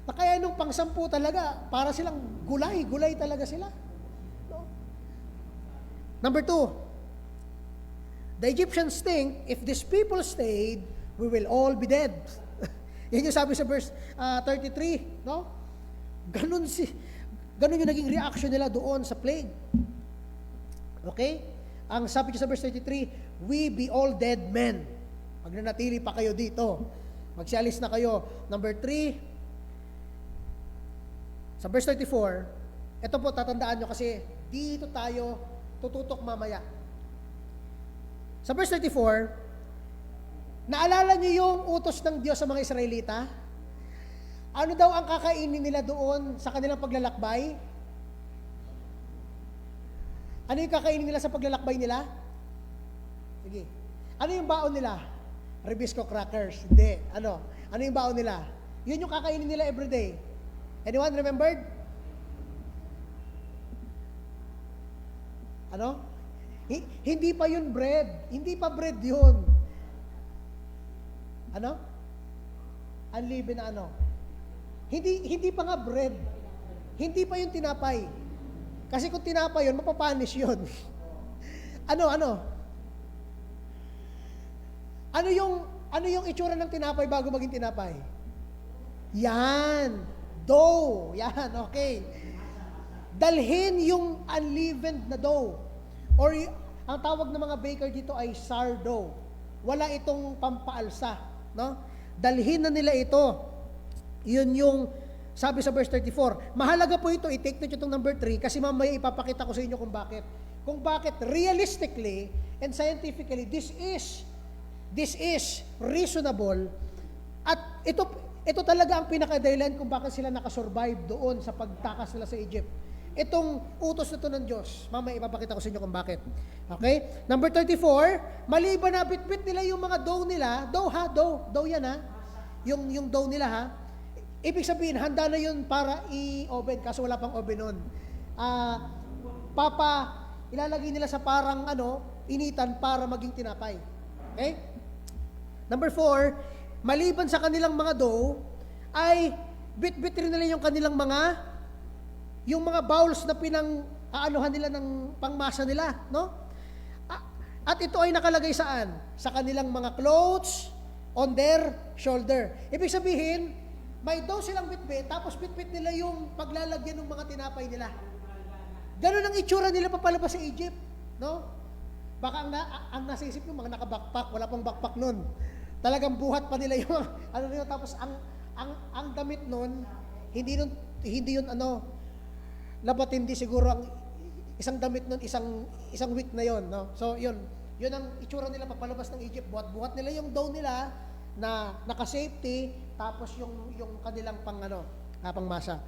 Na kaya nung pang-10 talaga, para silang gulay talaga sila. No? Number 2, the Egyptians think, if these people stayed, we will all be dead. Yan yung sabi sa verse 33, no? Ganun yung naging reaction nila doon sa plague. Okay? Ang sabi sa verse 33, we be all dead men. Magnanatili pa kayo dito. Magsialis na kayo. Number 3, sa verse 34, ito po, tatandaan nyo kasi dito tayo tututok mamaya. Sa verse 34, naalala nyo yung utos ng Diyos sa mga Israelita? Ano daw ang kakainin nila doon sa kanilang paglalakbay? Ano yung kakainin nila sa paglalakbay nila? Sige. Ano yung baon nila? Ribisco crackers. Hindi. Ano? Ano yung baon nila? Yun yung kakainin nila everyday. Anyone remembered? Ano? Hindi pa yun bread. Hindi pa bread yun. Ano? Unleavened na ano? Hindi pa nga bread. Hindi pa yung tinapay. Kasi kung tinapay yun, mapapanish yun. Ano? Ano yung itsura ng tinapay bago maging tinapay? Yan. Dough. Yan, okay. Dalhin yung unleavened na dough. Or ang tawag ng mga baker dito ay sourdough. Wala itong pampaalsa, no? Dalhin na nila ito. Yun yung sabi sa verse 34. Mahalaga po ito, i-take note itong number 3 kasi mamaya ipapakita ko sa inyo kung bakit. Kung bakit realistically and scientifically this is reasonable at ito talaga ang pinaka-dahilan kung bakit sila nakasurvive doon sa pagtakas nila sa Egypt. Itong utos na ito ng Diyos. Mamaya ipapakita ko sa inyo kung bakit. Okay? Number 34, maliban na bitbit nila yung mga dough nila, dough yan ha, yung dough nila ha, ibig sabihin, handa na yun para i-oven, kaso wala pang oven nun. Ilalagay nila sa parang initan para maging tinapay. Okay? Number 4, maliban sa kanilang mga dough, ay bit-bit rin nila yung kanilang mga bowls na pinang-aanuhan nila ng pangmasa nila, no? At ito ay nakalagay saan? Sa kanilang mga clothes, on their shoulder. Ibig sabihin, may dough silang bit-bit, tapos bit-bit nila yung paglalagyan ng mga tinapay nila. Ganun ang itsura nila papalabas sa Egypt, no? Baka ang nasa isip yung mga naka-backpack, wala pang backpack nun. Talagang buhat pa nila yung nila, tapos ang damit nun, hindi yun labatindi siguro ang isang damit nun, isang week na yon, no? So yun ang itsura nila papalabas ng Egypt. Buhat nila yung dough nila na naka-safety, tapos yung kanilang pangmasa.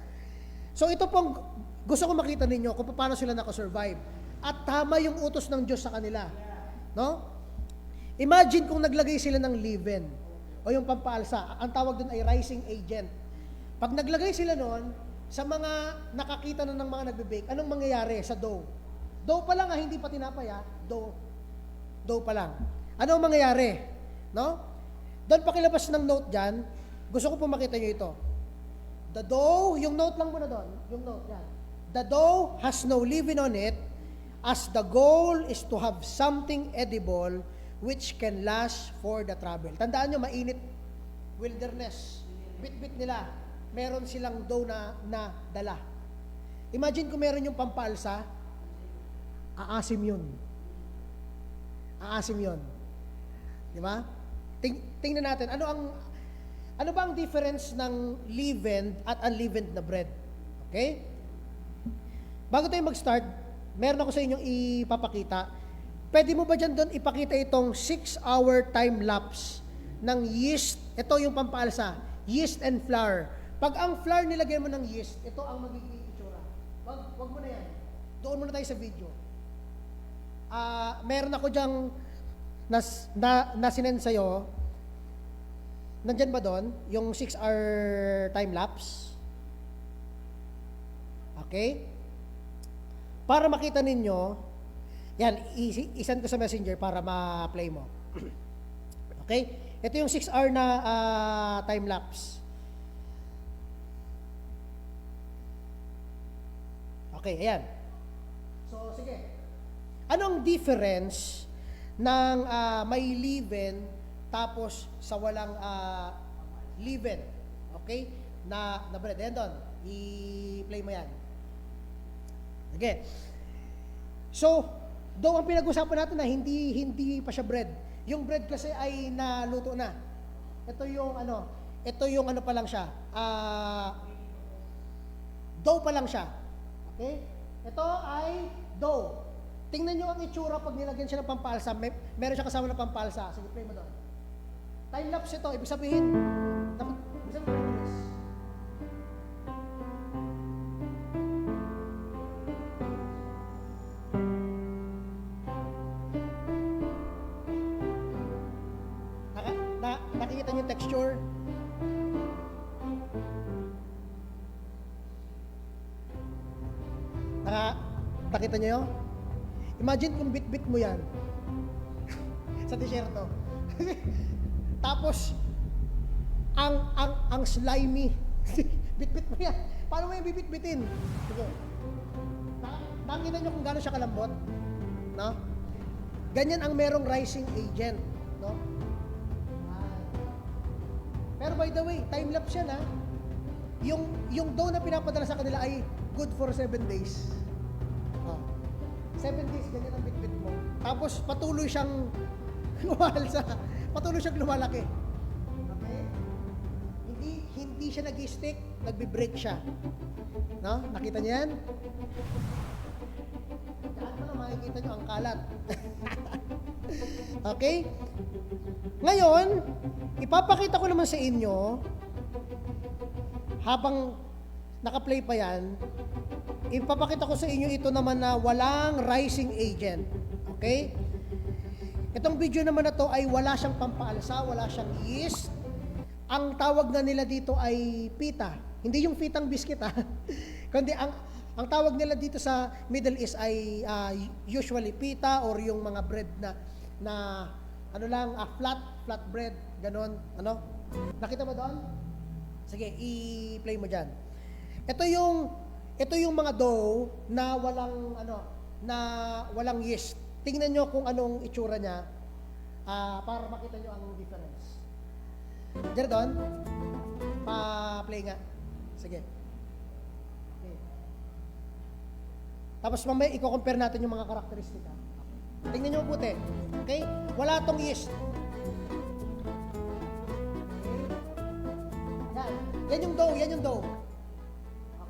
So ito pong gusto ko makita ninyo kung paano sila naka-survive. At tama yung utos ng Diyos sa kanila, no? Imagine kung naglagay sila ng leaven o yung pampaalsa. Ang tawag doon ay rising agent. Pag naglagay sila noon, sa mga nakakita na ng mga nagbe-bake, anong mangyayari sa dough? Dough pa lang hindi pa tinapay dough pa lang. Anong mangyayari? No? Doon pakilabas ng note dyan, gusto ko po makita nyo ito. The dough, yung note lang muna doon, yung note yan. The dough has no leaven on it, as the goal is to have something edible which can last for the travel. Tandaan nyo, mainit wilderness. Bit-bit nila. Meron silang dough na dala. Imagine kung meron yung pampalsa, aasim yun. Di ba? Tingnan natin, ano ba ang difference ng leavened at unleavened na bread? Okay? Bago tayo mag-start, meron ako sa inyong ipapakita. Pwede mo ba dyan doon ipakita itong 6-hour time lapse ng yeast? Ito yung pampaalsa, yeast and flour. Pag ang flour nilagay mo ng yeast, ito ang magiging itsura. Wag mo na yan. Doon muna tayo sa video. Meron ako dyang na sinend sa'yo Nandyan ba doon? Yung 6-hour time lapse? Okay? Para makita ninyo, yan, isend ko sa messenger para ma-play mo. Okay? Ito yung 6-hour na time lapse. Okay, ayan. So, sige. Anong difference ng may leaven tapos sa walang leaven? Okay? Na bread. Ayan doon. I-play mo yan. Okay. So, doon ang pinag-usapan natin na hindi pa siya bread. Yung bread kasi ay naluto na. Ito yung pa lang siya. Dough pa lang siya. Okay? Ito ay dough. Tingnan nyo ang itsura pag nilagyan siya ng pampalsa. Meron siya kasama ng pampalsa. Sige, play mo doon. Time lapse ito. Ibig sabihin, nakikita niyo yung texture? Nakita niyo yun? Imagine kung bit-bit mo yan sa t-shirt to. Tapos ang slimy. Bit-bit mo yan. Paano mo yung bibit-bitin? Sige. Nakita niyo kung gaano siya kalambot? No? Ganyan ang merong rising agent, no? Pero by the way, time lapse yan, ha? Yung dough na pinapadala sa kanila ay good for 7 days. 7 days, ganyan ang bit-bit mo. Tapos patuloy siyang patuloy siyang lumalaki. Okay? Hindi siya nag-stick, nagbi-break siya. No? Nakita niyo yan? Diyan pa lang makikita niyo ang kalat. Okay? Ngayon, ipapakita ko naman sa inyo, habang naka-play pa yan, ipapakita ko sa inyo ito naman na walang rising agent. Okay? Itong video naman na to ay wala siyang pampaalsa, wala siyang yeast. Ang tawag na nila dito ay pita. Hindi yung pitang biscuit, ha? Kundi ang tawag nila dito sa Middle East ay usually pita or yung mga bread na flat bread, ganon, ano? Nakita mo doon? Sige, i-play mo diyan. Ito yung mga dough na walang yeast. Tingnan nyo kung anong itsura niya para makita nyo ang difference. Diyan doon? Pa-play nga. Sige. Okay. Tapos mamaya i-compare natin yung mga karakteristika. Tingnan nyo mabuti. Okay? Wala tong yeast. Okay. Yan yung dough.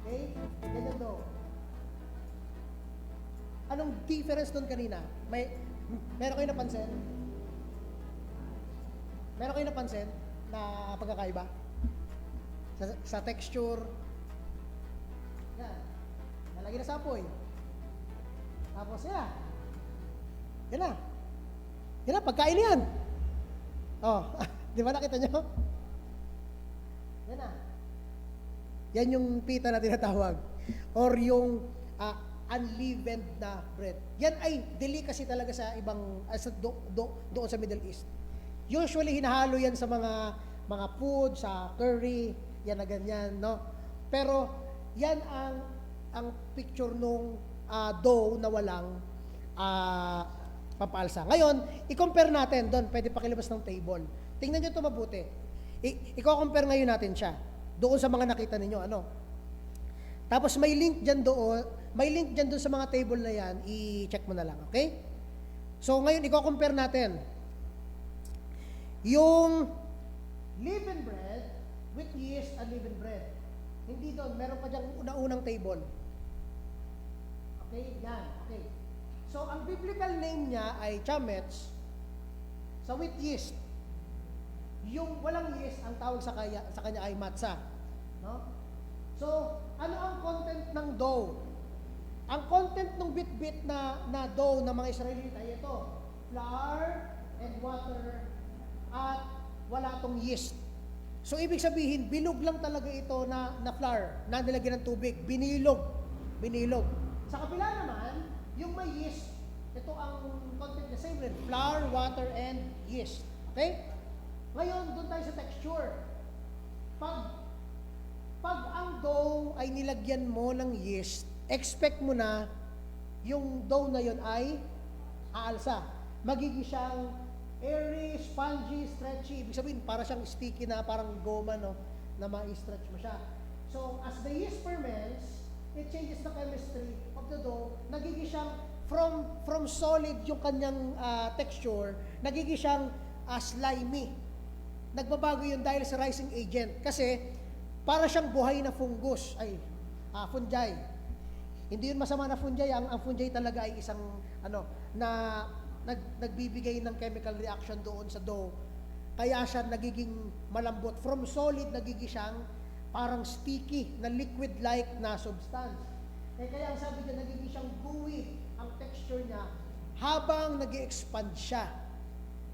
Okay? Yan yung dough. Anong difference doon kanina? Meron kayo napansin? Meron kayo napansin na pagkakaiba? Sa texture? Yan. Nalagay na sa apoy. Tapos yan. Yan na. Yan na, pagkain yan. Oh, di ba nakita nyo? Yan na. Yan yung pita na tinatawag. Or yung unleavened na bread. Yan ay delicacy talaga sa ibang doon sa Middle East. Usually hinahalo yan sa mga food, sa curry, yan na ganyan, no? Pero yan ang picture nung dough na walang pampalsa. Ngayon, i-compare natin doon, pwede pakilabas ng table. Tingnan niyo 'to mabuti. I-compare ngayon natin siya doon sa mga nakita ninyo, ano? Tapos may link diyan doon sa mga table na yan, i-check mo na lang, okay? So ngayon, i-compare natin yung leavened bread with yeast and leavened bread. Hindi doon, meron pa diyang unang table. Okay, yan, okay. So ang biblical name niya ay chametz, sa with yeast. Yung walang yeast, ang tawag sa kanya ay matzah, no? So, ano ang content ng dough? Ang content ng bit-bit na dough ng mga Israelita ay ito, flour and water at wala tong yeast. So, ibig sabihin, bilog lang talaga ito na flour na nilagyan ng tubig. Binilog. Binilog. Sa kabila naman, yung may yeast, ito ang content niya, same rin, flour, water, and yeast. Okay? Ngayon, doon tayo sa texture. Pag ang dough ay nilagyan mo ng yeast, expect mo na yung dough na yon ay aalsa. Magiging siyang airy, spongy, stretchy. Ibig sabihin, para siyang sticky na parang goma, no? Na ma-stretch mo siya. So, as the yeast ferments, it changes the chemistry of the dough. Nagiging siyang, from solid yung kanyang texture, nagiging siyang slimy. Nagbabago yun dahil sa rising agent. Kasi, para siyang buhay na fungus, fungi. Hindi yun masama na fungi. Ang fungi talaga ay isang, nagbibigay ng chemical reaction doon sa dough. Kaya siya nagiging malambot. From solid, nagiging siyang parang sticky, na liquid-like na substance. Kaya ang sabi niya, nagiging siyang gooey ang texture niya habang nag-expand siya.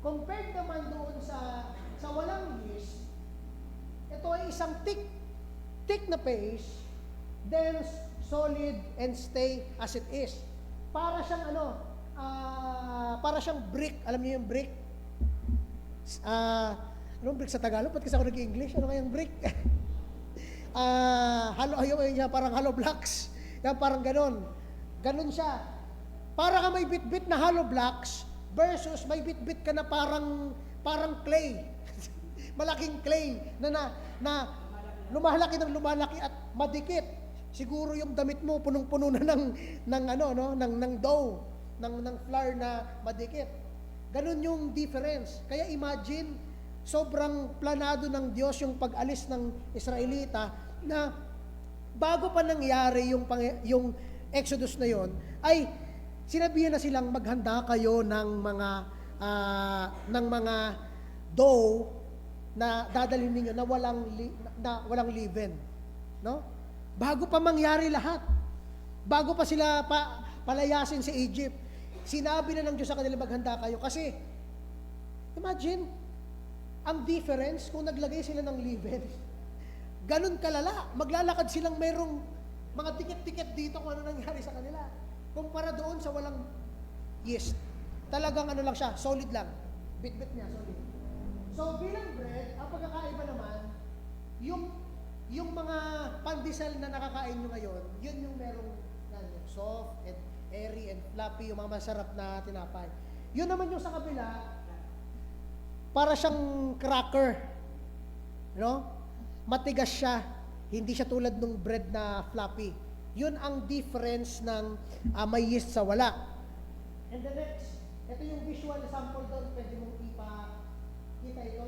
Compared naman doon sa walang yeast, ito ay isang thick na paste, dense, solid, and stay as it is. Para siyang para siyang brick. Alam niyo yung brick? Anong brick sa Tagalog? Ba't kasi ako nag-English? Ano kayang brick? Parang hollow blocks. Yan, parang ganon. Ganon siya. Para ka may bit-bit na hollow blocks versus may bit-bit ka na parang clay. Malaking clay na lumalaki ng lumalaki at madikit. Siguro yung damit mo punong-puno na ng dough, ng flour na madikit. Ganon yung difference. Kaya imagine, sobrang planado ng Diyos yung pag-alis ng Israelita na bago pa nangyari yung Exodus na yon, ay sinabihan na silang maghanda kayo ng mga dough na dadalhin ninyo na walang leaven, no? Bago pa mangyari lahat, bago pa sila palayasin sa Egypt, sinabi na ng Diyos sa kanila maghanda kayo. Kasi imagine ang difference kung naglagay sila ng leaven. Ganun kalala, maglalakad silang mayroong mga tikit-tikit dito kung ano nangyari sa kanila. Kumpara doon sa walang yeast. Talagang lang siya, solid lang. Bit-bit niya, solid. So bilang bread, ang pagkakaiba naman, yung mga pandesal na nakakain nyo ngayon, yun yung merong soft and airy and fluffy, yung mga masarap na tinapay. Yun naman yung sa kabila, para siyang cracker. Matigas siya, hindi siya tulad ng bread na fluffy. Yun ang difference ng may yeast sa wala. And the next, ito yung visual sample doon, pwede mong kita ito.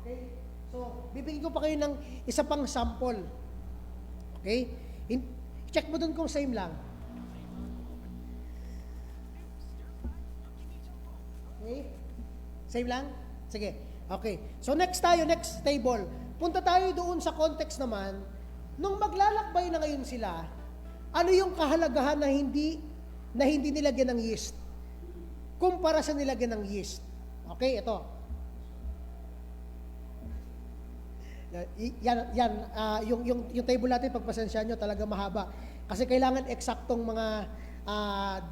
Okay? So, bibigyan ko pa kayo ng isa pang sample. Okay? Check mo doon kung same lang. Okay? Same lang? Sige. Okay. So, next table. Punta tayo doon sa context naman, nung maglalakbay na ngayon sila, ano yung kahalagahan na hindi nilagyan ng yeast? Kumpara sa nilagyan ng yeast. Okay, ito. Yung table natin, pagpasensya nyo, talaga mahaba. Kasi kailangan eksaktong mga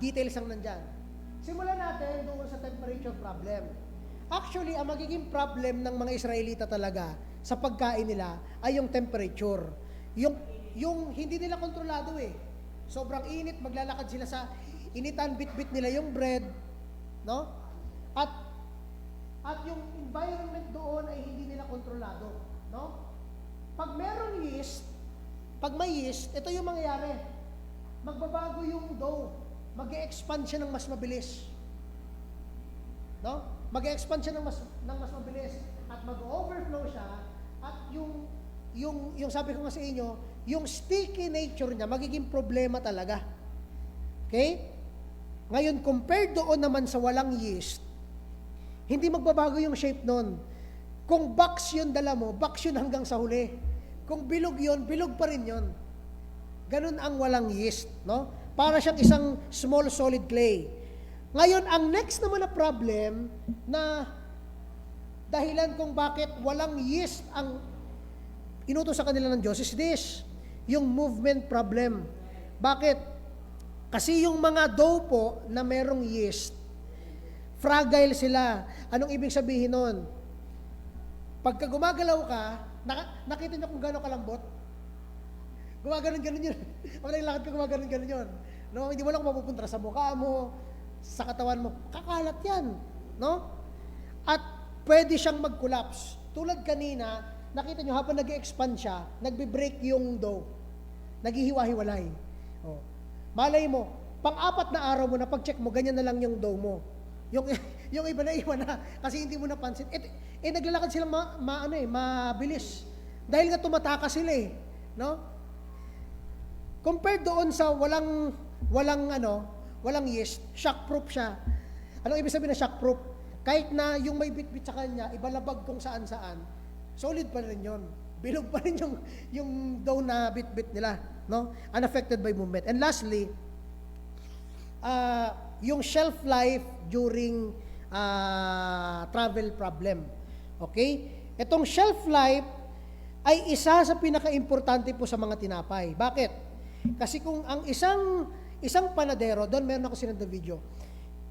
details ang nandyan. Simulan natin doon sa temperature problem. Actually, ang magiging problem ng mga Israelita talaga sa pagkain nila ay yung temperature. Yung hindi nila kontrolado Sobrang init, maglalakad sila sa initan, bit-bit nila yung bread, no? At yung environment doon ay hindi nila kontrolado, no? Pag meron yeast, pag may yeast, ito yung mangyayari. Magbabago yung dough. Mag-e-expand siya ng mas mabilis. No? Mag-e-expand siya ng mas mabilis at mag-overflow siya at yung sabi ko nga sa inyo, yung sticky nature niya magiging problema talaga. Okay? Ngayon, compared doon naman sa walang yeast, hindi magbabago yung shape nun. Kung box yun dala mo, box yun hanggang sa huli. Kung bilog yun, bilog pa rin yun. Ganun ang walang yeast, no? Para siyang isang small solid clay. Ngayon, ang next naman na problem na dahilan kung bakit walang yeast ang inutos sa kanila ng Diyos is this, yung movement problem. Bakit? Kasi yung mga dough po na merong yeast, fragile sila. Anong ibig sabihin nun? Pagka gumagalaw ka, nakita niyo kung gano'ng kalambot? Gumaganon-ganon yun. Pag naglakad ka, gumaganon-ganon yun. No? Hindi mo lang mapupunta sa mukha mo, sa katawan mo. Kakalat yan. No? At pwede siyang mag-collapse. Tulad kanina, nakita nyo habang nag-expand siya, nagbe-break yung dough. Naghihiwa-hiwalay. Oh. Malay mo, pang-apat na araw mo na pag-check mo, ganyan na lang yung dough mo. Yung iba na iwan na kasi hindi mo napansin. Naglalakad silang mabilis. Dahil nga tumataka sila eh, no? Compared doon sa walang yeast, shockproof siya. Anong ibig sabihin na shockproof? Kahit na yung may bit-bit sa kanya, ibalabag kung saan-saan, solid pa rin 'yon. Bilog pa rin yung dough na bit-bit nila, no? Unaffected by movement. And lastly, yung shelf life during travel problem. Okay? Itong shelf life ay isa sa pinaka-importante po sa mga tinapay. Bakit? Kasi kung ang isang panadero, doon meron ako sinend na video,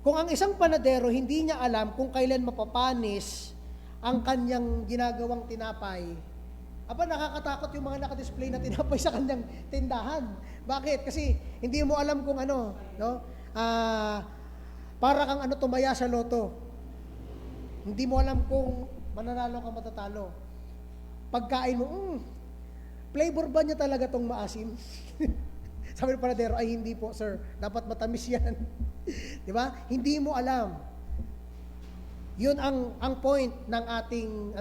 kung ang isang panadero hindi niya alam kung kailan mapapanis ang kanyang ginagawang tinapay, nakakatakot yung mga naka-display na tinapay sa kanyang tindahan. Bakit? Kasi hindi mo alam kung ano, no? Para kang tumaya sa loto. Hindi mo alam kung mananalo ka matatalo. Pagkain mo, flavor ba niya talaga tong maasim? Sabi ng panadero, ay hindi po sir, dapat matamis yan. Di ba? Hindi mo alam. Yun ang point ng ating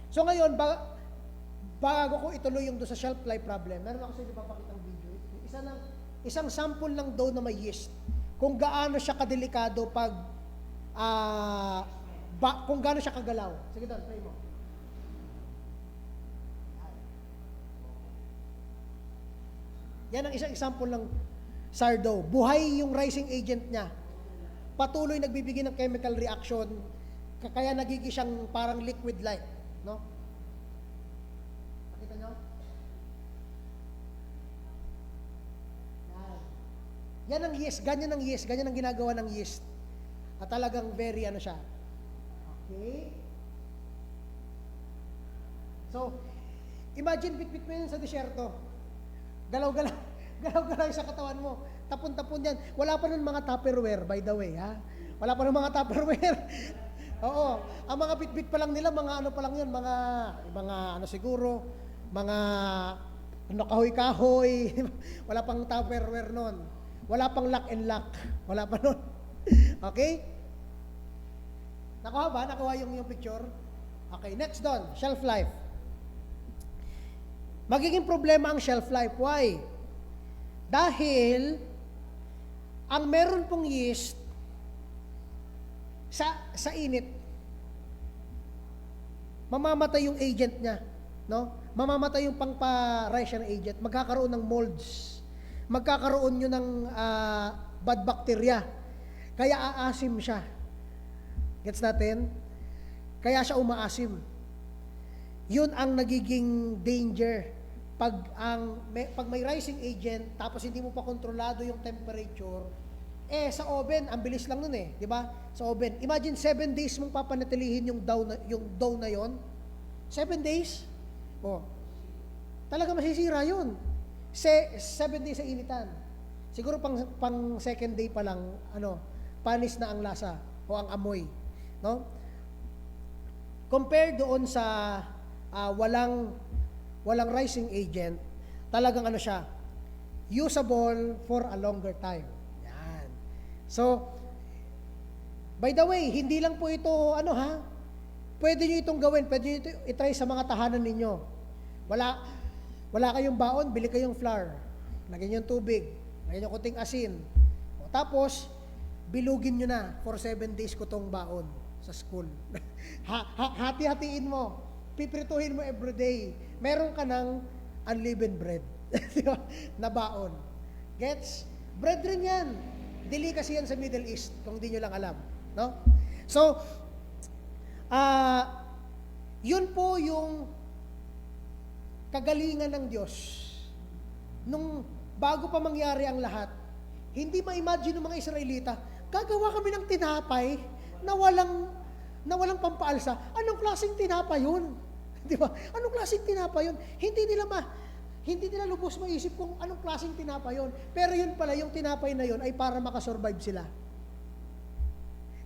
So ngayon, bago ko ituloy yung doon sa shelf life problem, meron ako sa inyo papakitang video. Isang sample ng dough na may yeast. Kung gaano siya kadelikado kung gaano siya kagalaw. Sige doon, try mo. Yan ang isang example ng sourdough. Buhay yung rising agent niya. Patuloy nagbibigay ng chemical reaction, kaya nagiging siyang parang liquid-like. No? Nakita nyo? Yan ang yeast, ganyan ang ginagawa ng yeast. At talagang very siya. Okay? So, imagine bit-bit mo yun sa disyerto. Galaw-galaw sa katawan mo. Tapon-tapon yan. Wala pa nun mga Tupperware, by the way, ha? Wala pa nun mga Tupperware. Oo. Ang mga bit-bit pa lang nila, mga pa lang yun, mga siguro, mga kahoy-kahoy. Wala pang Tupperware nun. Wala pang lock and lock. Wala pa nun. Okay? Nakuha ba? Nakuha yung picture? Okay, next doon, shelf life. Magiging problema ang shelf life. Why? Dahil ang meron pong yeast sa init, mamamatay yung agent niya, no? Mamamatay yung pangpa-rise ng agent, magkakaroon ng molds. Magkakaroon yun ng bad bacteria. Kaya aasim siya. Gets natin? Kaya siya umaasim. Yun ang nagiging danger. Pag may rising agent, tapos hindi mo pa kontrolado yung temperature, sa oven, ang bilis lang nun di ba? Sa oven. Imagine 7 days mong papanatilihin yung dough na yon. 7 days? Talaga masisira yun. 7 days sa initan. Siguro pang second day pa lang, panis na ang lasa o ang amoy. No? Compare doon sa walang rising agent, talagang siya, usable for a longer time. Yan. So, by the way, hindi lang po ito, pwede nyo itong gawin, pwede nyo ito itry sa mga tahanan ninyo. Wala kayong baon, bili kayong flour, lagyan nyo tubig, lagyan nyo kunting asin. Tapos, bilugin nyo na for 7 days ko tong baon sa school. Hati-hatiin mo, piprituhin mo everyday. Meron ka ng unleavened bread na baon. Gets? Bread rin yan. Delicacy yan sa Middle East, kung di nyo lang alam. No? So, Yun po yung kagalingan ng Diyos. Nung bago pa mangyari ang lahat, hindi ma-imagine ng mga Israelita, gagawa kami ng tinapay na walang pampaalsa. Anong klaseng tinapay yun? Di ba? Anong klaseng tinapay yun? Hindi nila lubos maisip kung anong klaseng tinapay yun. Pero yun pala, yung tinapay na yun ay para makasurvive sila.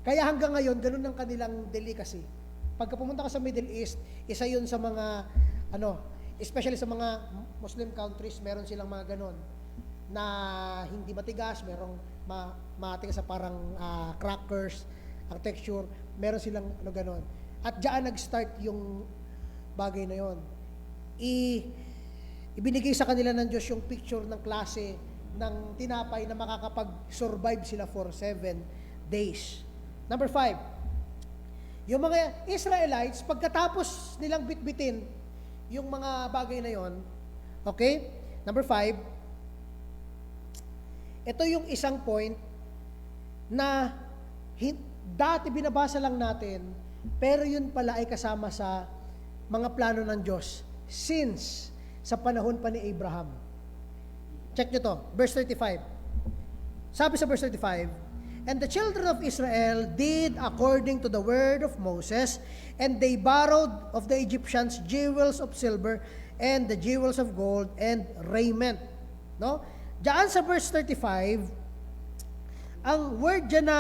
Kaya hanggang ngayon, ganun ang kanilang delicacy. Pagka pumunta ka sa Middle East, isa yun sa mga, especially sa mga Muslim countries, meron silang mga ganun na hindi matigas, merong matigas sa parang crackers, ang texture, meron silang ganun. At diyan nag-start yung bagay na yon. Ibinigay sa kanila ng Diyos yung picture ng klase ng tinapay na makakapag-survive sila for 7 days. Number 5, yung mga Israelites, pagkatapos nilang bitbitin yung mga bagay na yon, okay? Number 5, ito yung isang point na dati binabasa lang natin, pero yun pala ay kasama sa mga plano ng Diyos since sa panahon pa ni Abraham. Check nyo to, verse 35. Sabi sa verse 35, "And the children of Israel did according to the word of Moses, and they borrowed of the Egyptians jewels of silver and the jewels of gold and raiment." No? Diyan sa verse 35, ang word diyan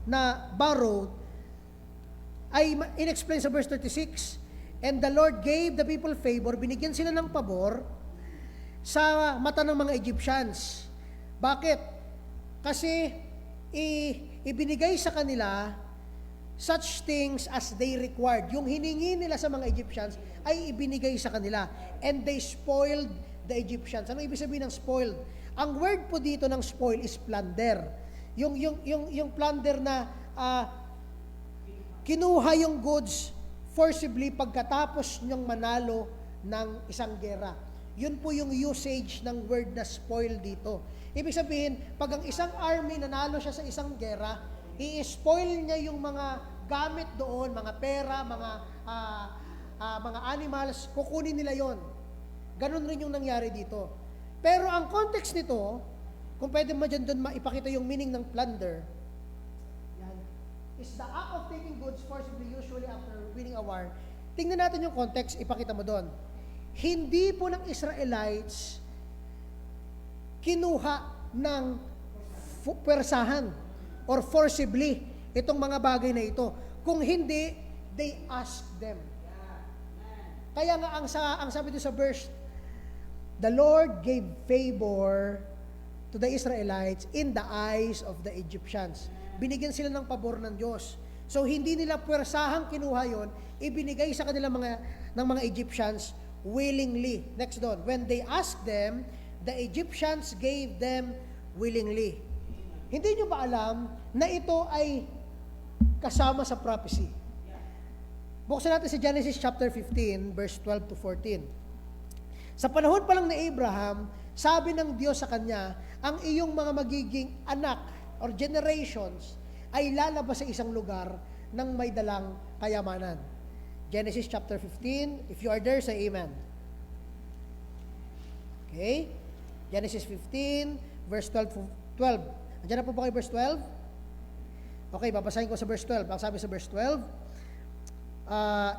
na borrowed ay inexplain sa verse 36. "And the Lord gave the people favor," binigyan sila ng pabor sa mata ng mga Egyptians. Bakit? Kasi ibinigay sa kanila such things as they required. Yung hiningi nila sa mga Egyptians ay ibinigay sa kanila. And they spoiled the Egyptians. Ano ibig sabihin ng spoiled? Ang word po dito ng spoil is plunder. Yung plunder na kinuha yung goods forcibly pagkatapos niyong manalo ng isang gera. Yun po yung usage ng word na spoil dito. Ibig sabihin, pag ang isang army nanalo siya sa isang gera, i-spoil niya yung mga gamit doon, mga pera, mga animals, kukunin nila yon. Ganon rin yung nangyari dito. Pero ang context nito, kung pwede mo dyan doon maipakita yung meaning ng plunder, yan, is the act of taking goods forcibly, usually after winning a war. Tingnan natin yung context, ipakita mo doon. Hindi po ng Israelites kinuha ng persahan or forcibly itong mga bagay na ito. Kung hindi, they asked them. Kaya nga ang sabi dito sa verse, the Lord gave favor to the Israelites in the eyes of the Egyptians. Binigyan sila ng pabor ng Diyos. So hindi nila puwersahang kinuha yon, ibinigay sa kanila ng mga Egyptians willingly. Next doon, when they asked them, the Egyptians gave them willingly. Hindi nyo ba alam na ito ay kasama sa prophecy? Buksan natin si Genesis chapter 15, verse 12 to 14. Sa panahon pa lang ni Abraham, sabi ng Diyos sa kanya, ang iyong mga magiging anak or generations ay lalabas sa isang lugar ng may dalang kayamanan. Genesis chapter 15, if you are there, say amen. Okay? Genesis 15, verse 12. Andiyan na po ba kayo verse 12? Okay, babasahin ko sa verse 12. Ang sabi sa verse 12,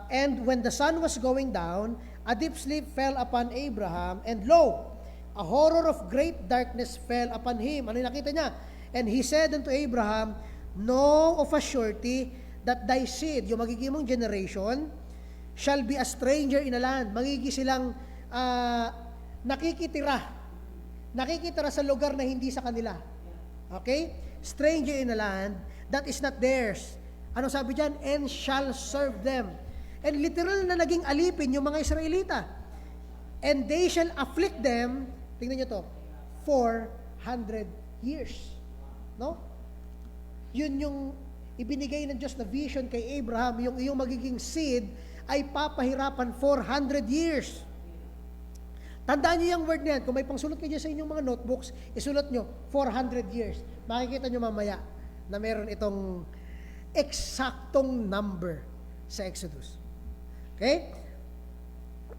"And when the sun was going down, a deep sleep fell upon Abraham, and lo, a horror of great darkness fell upon him." Ano yung nakita niya? "And he said unto Abraham, Know of a surety that thy seed," yung magiging mong generation, "shall be a stranger in a land." Magiging silang nakikitira sa lugar na hindi sa kanila. Okay? Stranger in a land that is not theirs. Ano sabi dyan? "And shall serve them." And literal na naging alipin yung mga Israelita. "And they shall afflict them," tingnan nyo to, 400 years. No? Yun yung ibinigay ng Diyos na vision kay Abraham, yung iyong magiging seed ay papahirapan 400 years. Tandaan niyo yung word na yan. Kung may pangsulat kayo sa inyong mga notebooks, isulat nyo, 400 years. Makikita nyo mamaya na meron itong eksaktong number sa Exodus. Okay?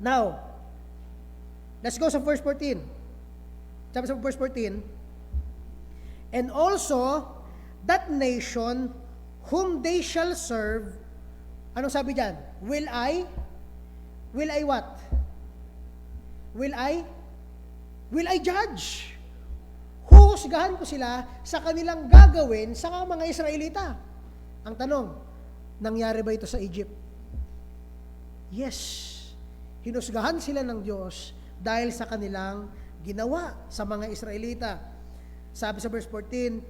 Now, let's go sa verse 14. Sabi sa verse 14, and also, that nation whom they shall serve, anong sabi dyan? Will I what? Will I judge? Huhusgahan ko sila sa kanilang gagawin sa mga Israelita. Ang tanong, nangyari ba ito sa Egypt? Yes. Hinusgahan sila ng Diyos dahil sa kanilang ginawa sa mga Israelita. Sabi sa verse 14,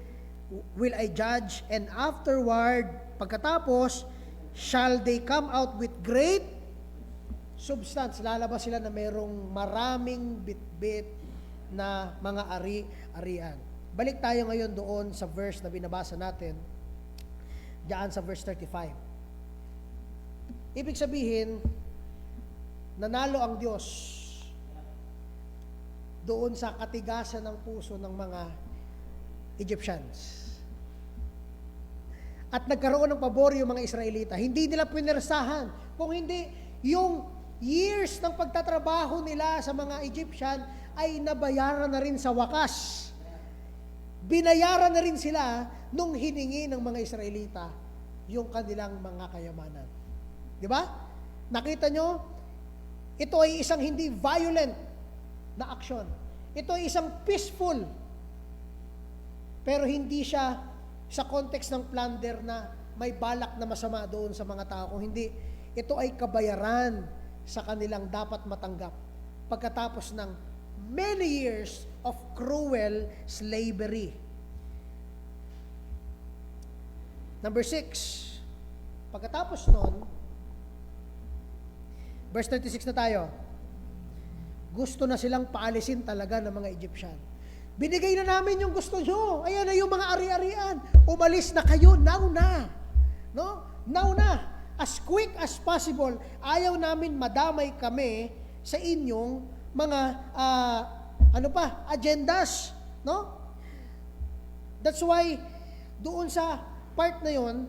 will I judge, and afterward, pagkatapos, shall they come out with great substance. Lalabas sila na mayroong maraming bit-bit na mga ari-arian. Balik tayo ngayon doon sa verse na binabasa natin, diyan sa verse 35. Ibig sabihin, nanalo ang Diyos doon sa katigasan ng puso ng mga Egyptians. At nagkaroon ng pabor yung mga Israelita. Hindi nila pinirsahan. Kung hindi, yung years ng pagtatrabaho nila sa mga Egyptian ay nabayaran na rin sa wakas. Binayaran na rin sila nung hiningi ng mga Israelita yung kanilang mga kayamanan. Di ba? Nakita nyo? Ito ay isang hindi violent na action. Ito ay isang peaceful, pero hindi siya sa context ng plunder na may balak na masama doon sa mga tao. Kung hindi, ito ay kabayaran sa kanilang dapat matanggap pagkatapos ng many years of cruel slavery. Number 6, pagkatapos nun, verse 36 na tayo, gusto na silang paalisin talaga ng mga Egyptian. Binigay na namin yung gusto nyo. Ayan na yung mga ari-arian. Umalis na kayo, now na. No? Now na. As quick as possible. Ayaw namin madamay kami sa inyong mga, agendas. No? That's why, doon sa part na yon,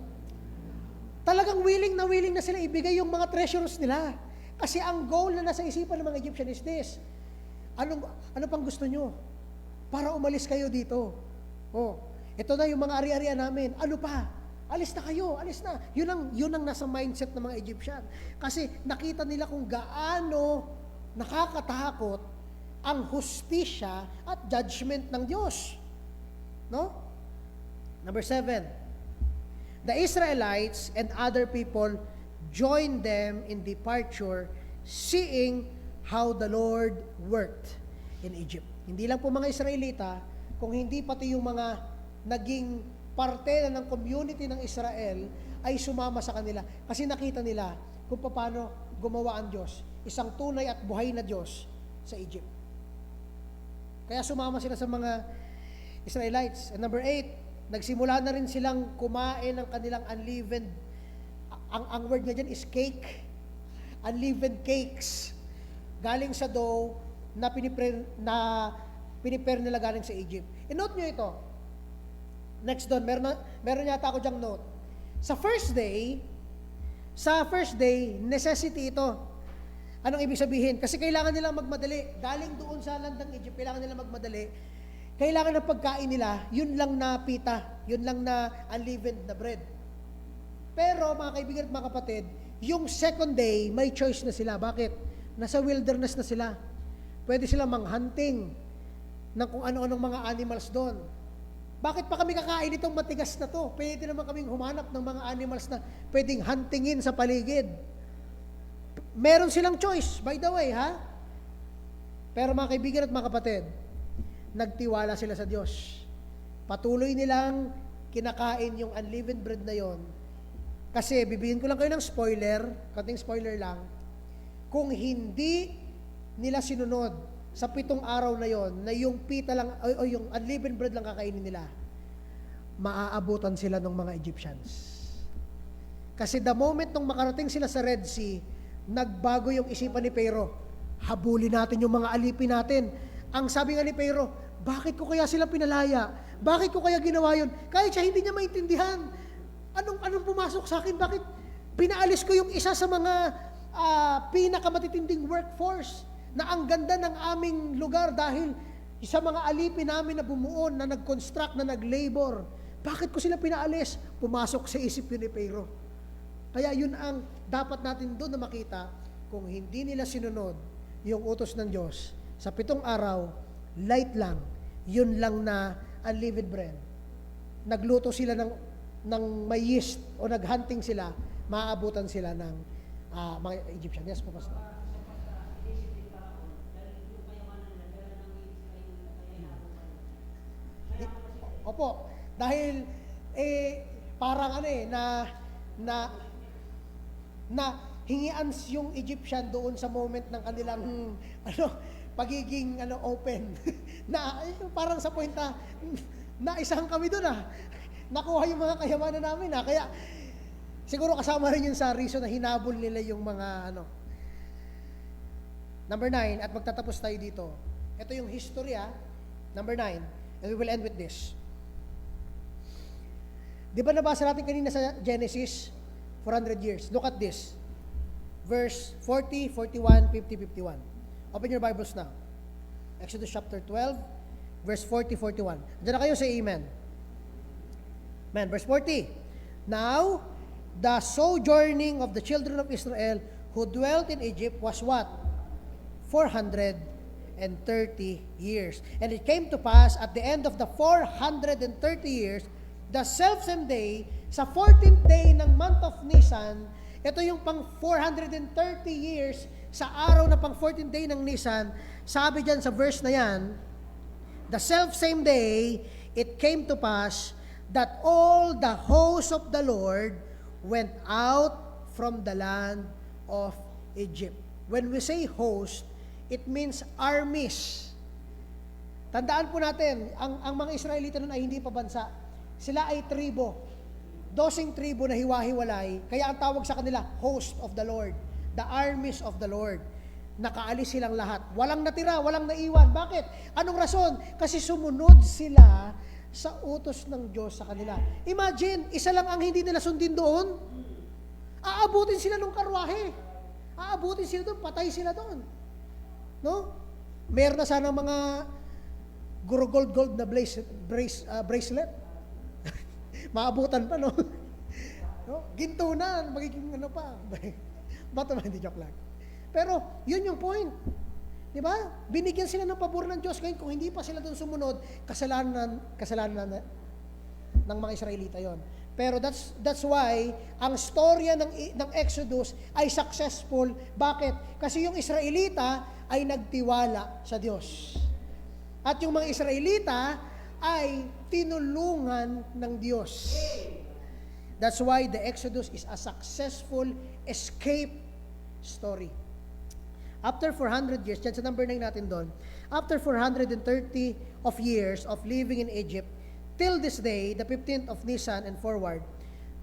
talagang willing na sila ibigay yung mga treasures nila. Kasi ang goal na nasa isipan ng mga Egyptian is this. Ano pang gusto nyo? Para umalis kayo dito. Oh, ito na yung mga ari-arian namin. Ano pa? Alis na kayo, alis na. Yun ang nasa mindset ng mga Egyptian. Kasi nakita nila kung gaano nakakatakot ang hustisya at judgment ng Diyos. No? Number 7. The Israelites and other people join them in departure, seeing how the Lord worked in Egypt. Hindi lang po mga Israelita, kung hindi pati yung mga naging parte na ng community ng Israel ay sumama sa kanila. Kasi nakita nila kung paano gumawa ang Diyos, isang tunay at buhay na Diyos sa Egypt. Kaya sumama sila sa mga Israelites. And number 8, nagsimula na rin silang kumain ng kanilang unleavened. Ang word nga dyan is cake. Unleavened cakes. Galing sa dough na pinipare nila galing sa Egypt. I-note nyo ito. Next doon, meron yata ako dyang note. Sa first day, necessity ito. Anong ibig sabihin? Kasi kailangan nilang magmadali. Galing doon sa landang Egypt, kailangan nilang magmadali. Kailangan ng pagkain nila, yun lang na pita, yun lang na unleavened na bread. Pero mga kaibigan at mga kapatid, yung second day, may choice na sila. Bakit? Nasa wilderness na sila. Pwede sila manghunting ng kung ano-anong mga animals doon. Bakit pa kami kakain itong matigas na to? Pwede naman kaming humanap ng mga animals na pwedeng huntingin sa paligid. Meron silang choice, by the way, ha? Pero mga kaibigan at mga kapatid, nagtiwala sila sa Diyos. Patuloy nilang kinakain yung unleavened bread na yon. Kasi, bibigyan ko lang kayo ng spoiler, kating spoiler lang, kung hindi nila sinunod sa 7 araw na yon, na yung pita lang, o yung unleavened bread lang kakainin nila, maaabutan sila ng mga Egyptians. Kasi the moment nung makarating sila sa Red Sea, nagbago yung isipan ni Pharaoh. Habulin natin yung mga alipin natin. Ang sabi nga ni Pharaoh, bakit ko kaya sila pinalaya? Bakit ko kaya ginawa yun? Kahit siya hindi niya maintindihan. Anong pumasok sa akin? Bakit pinaalis ko yung isa sa mga pinakamatitinding workforce na ang ganda ng aming lugar dahil sa mga alipin namin na bumuon, na nag-construct, na nag-labor. Bakit ko sila pinaalis? Pumasok sa isip yun ni Pharaoh. Kaya yun ang dapat natin doon na makita, kung hindi nila sinunod yung utos ng Diyos, sa 7 araw, light lang, yun lang na unleavened bread. Nagluto sila ng may yeast o naghunting sila, maaabutan sila ng mga Egyptian. Yes po, Pastor. Opo, dahil parang na hingian yung Egyptian doon sa moment ng kanilang pagiging open na parang sa point na isahan kami doon nakuha yung mga kayamanan namin kaya siguro kasama rin yun sa reason na hinabol nila yung mga Number 9, at magtatapos tayo dito. Ito yung history Number 9, and we will end with this. Di ba nabasa natin kanina sa Genesis? 400 years. Look at this. Verse 40, 41, 50, 51. Open your Bibles now. Exodus chapter 12, verse 40, 41. Diyan na kayo sa amen. Amen. Verse 40. Now, the sojourning of the children of Israel who dwelt in Egypt was what? 430 years. And it came to pass at the end of the 430 years, the selfsame day, sa 14th day ng month of Nisan, ito yung pang 430 years, sa araw na pang 14th day ng Nisan, sabi dyan sa verse na yan, the selfsame day, it came to pass that all the hosts of the Lord went out from the land of Egypt. When we say host, it means armies. Tandaan po natin, ang mga Israelita noon ay hindi pa bansa. Sila ay tribo. 12 tribo na hiwa-hiwalay. Kaya ang tawag sa kanila, host of the Lord. The armies of the Lord. Nakaalis silang lahat. Walang natira, walang naiwan. Bakit? Anong rason? Kasi sumunod sila sa utos ng Diyos sa kanila. Imagine, isa lang ang hindi nila sundin doon. Aabutin sila ng karwahe. Aabutin sila doon, patay sila doon. No? Meron na sana mga gold na bracelet. Maabutan pa, no? Ginto na, magiging pa. Bato na, hindi joke lang. Pero, yun yung point. Di ba? Binigyan sila ng pabor ng Diyos. Ngayon, kung hindi pa sila doon sumunod, kasalanan ng mga Israelita yon. Pero that's why, ang storya ng Exodus ay successful. Bakit? Kasi yung Israelita ay nagtiwala sa Diyos. At yung mga Israelita ay tinulungan ng Diyos. That's why the Exodus is a successful escape story. After 400 years, dyan sa number 9 natin doon, after 430 of years of living in Egypt, till this day, the 15th of Nisan and forward,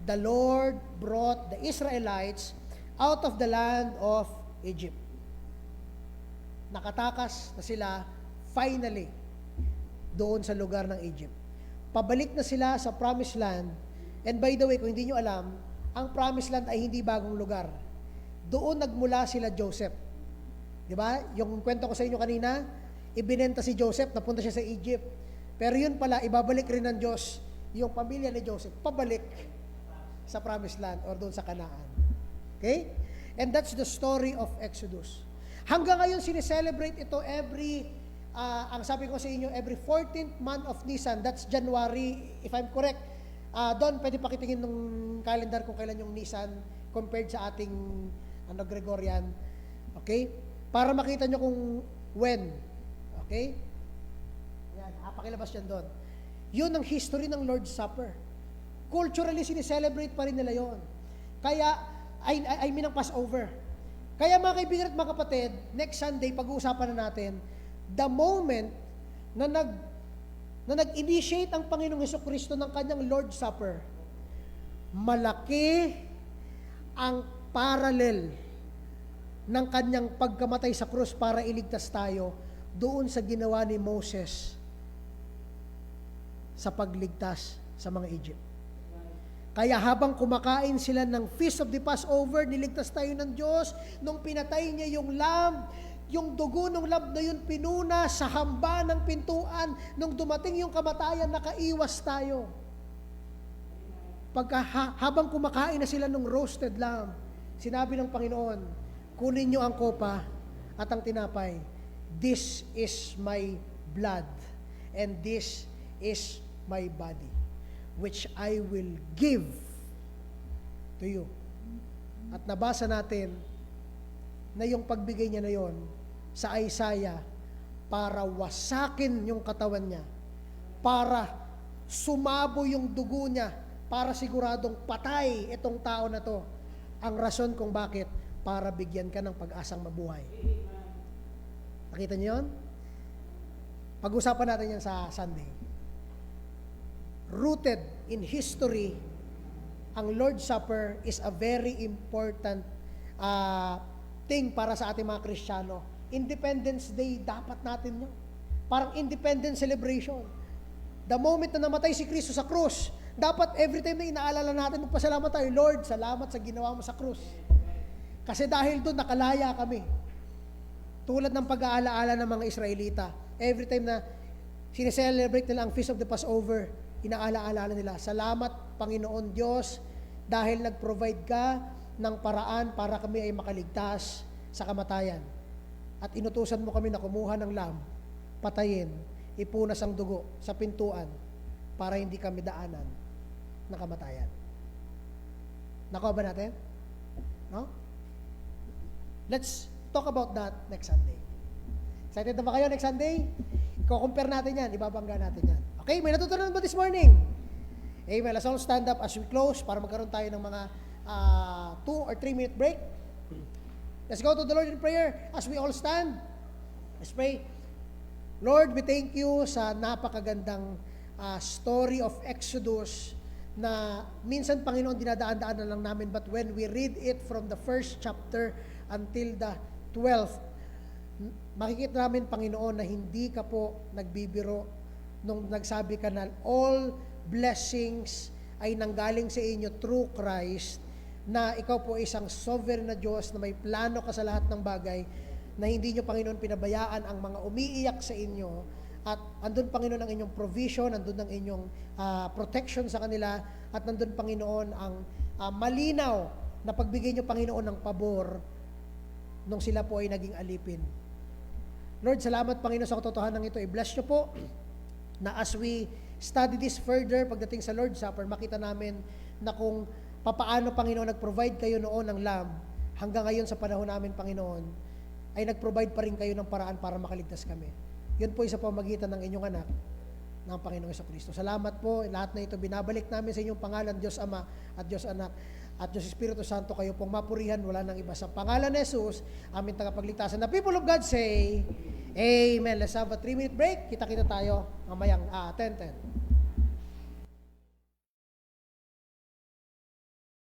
the Lord brought the Israelites out of the land of Egypt. Nakatakas na sila finally doon sa lugar ng Egypt. Pabalik na sila sa Promised Land. And by the way, kung hindi nyo alam, ang Promised Land ay hindi bagong lugar. Doon nagmula sila Joseph. Di ba? Yung kwento ko sa inyo kanina, ibinenta si Joseph, napunta siya sa Egypt. Pero yun pala, ibabalik rin ng Diyos yung pamilya ni Joseph, pabalik sa Promised Land or doon sa Canaan. Okay? And that's the story of Exodus. Hanggang ngayon, sineselebrate ito ang sabi ko sa inyo, every 14th month of Nisan, that's January, if I'm correct. Doon, pwede pakitingin ng calendar kung kailan yung Nisan compared sa ating Gregorian. Okay? Para makita nyo kung when. Okay? Yan, pakilabas yan doon. Yun ang history ng Lord's Supper. Culturally, sineselebrate pa rin nila yon. Kaya, I mean ang Passover. Kaya mga kaibigan at mga kapatid, next Sunday, pag-uusapan na natin, the moment na nag-initiate ang Panginoong Hesukristo ng kanyang Lord's Supper, malaki ang parallel ng kanyang pagkamatay sa krus para iligtas tayo doon sa ginawa ni Moses sa pagligtas sa mga Egypt. Kaya habang kumakain sila ng Feast of the Passover, niligtas tayo ng Diyos, nung pinatay niya yung lamb, yung dugo ng lamb na yun pinuna sa hamba ng pintuan, nung dumating yung kamatayan, nakaiwas tayo. Habang kumakain na sila ng roasted lamb, sinabi ng Panginoon, kunin niyo ang kopa at ang tinapay. This is my blood, and this is my body, which I will give to you. At nabasa natin na yung pagbigay niya na yon sa Isaiah para wasakin yung katawan niya, para sumabo yung dugo niya, para siguradong patay itong tao na to. Ang rason kung bakit, para bigyan ka ng pag-asang mabuhay. Nakita niyo yun? Pag-usapan natin yan sa Sunday. Rooted in history, ang Lord's Supper is a very important thing para sa ating mga Kristiyano. Independence Day, dapat natin yun. Parang independence celebration. The moment na namatay si Kristo sa krus, dapat every time na inaalala natin, magpasalamat tayo, Lord, salamat sa ginawa mo sa krus. Kasi dahil doon, nakalaya kami. Tulad ng pag-aalaala ng mga Israelita, every time na sineselebrate nila ang Feast of the Passover, inaalaala nila, salamat Panginoon Diyos, dahil nag-provide ka ng paraan para kami ay makaligtas sa kamatayan. At inutusan mo kami na kumuha ng lamb, patayin, ipunas ang dugo sa pintuan para hindi kami daanan ng kamatayan. Nakuha ba natin? No? Let's talk about that next Sunday. Excited na ba kayo next Sunday? I-compare natin yan, ibabangga natin yan. Okay, may natutunan ba this morning? Amen. Let's all stand up as we close para magkaroon tayo ng mga 2 or 3 minute break. Let's go to the Lord in prayer as we all stand. Let's pray. Lord, we thank you sa napakagandang story of Exodus na minsan, Panginoon, dinadaan-daan na lang namin, but when we read it from the first chapter until the 12th, makikita namin, Panginoon, na hindi ka po nagbibiro nung nagsabi ka na all blessings ay nanggaling sa inyo through Christ, na ikaw po isang sovereign na Diyos na may plano ka sa lahat ng bagay, na hindi nyo, Panginoon, pinabayaan ang mga umiiyak sa inyo, at andun, Panginoon, ang inyong provision, andun ang inyong protection sa kanila, at nandun, Panginoon, ang malinaw na pagbigay nyo, Panginoon, ng pabor nung sila po ay naging alipin. Lord, salamat, Panginoon, sa katotohanan ng ito. I-bless nyo po na as we study this further, pagdating sa Lord's Supper, makita namin na kung papaano, Panginoon, nag-provide kayo noon ng lamb, hanggang ngayon sa panahon namin, Panginoon, ay nag-provide pa rin kayo ng paraan para makaligtas kami. Yun po sa pamagitan ng inyong anak, ng Panginoong Jesucristo. Salamat po, lahat na ito binabalik namin sa inyong pangalan, Diyos Ama at Diyos Anak at Diyos Espiritu Santo, kayo pong mapurihan, wala nang iba. Sa pangalan ni Jesus, aming tagapagligtasan. The people of God say, Amen. Let's have a 3-minute break. Kita-kita tayo mamayang 10:10.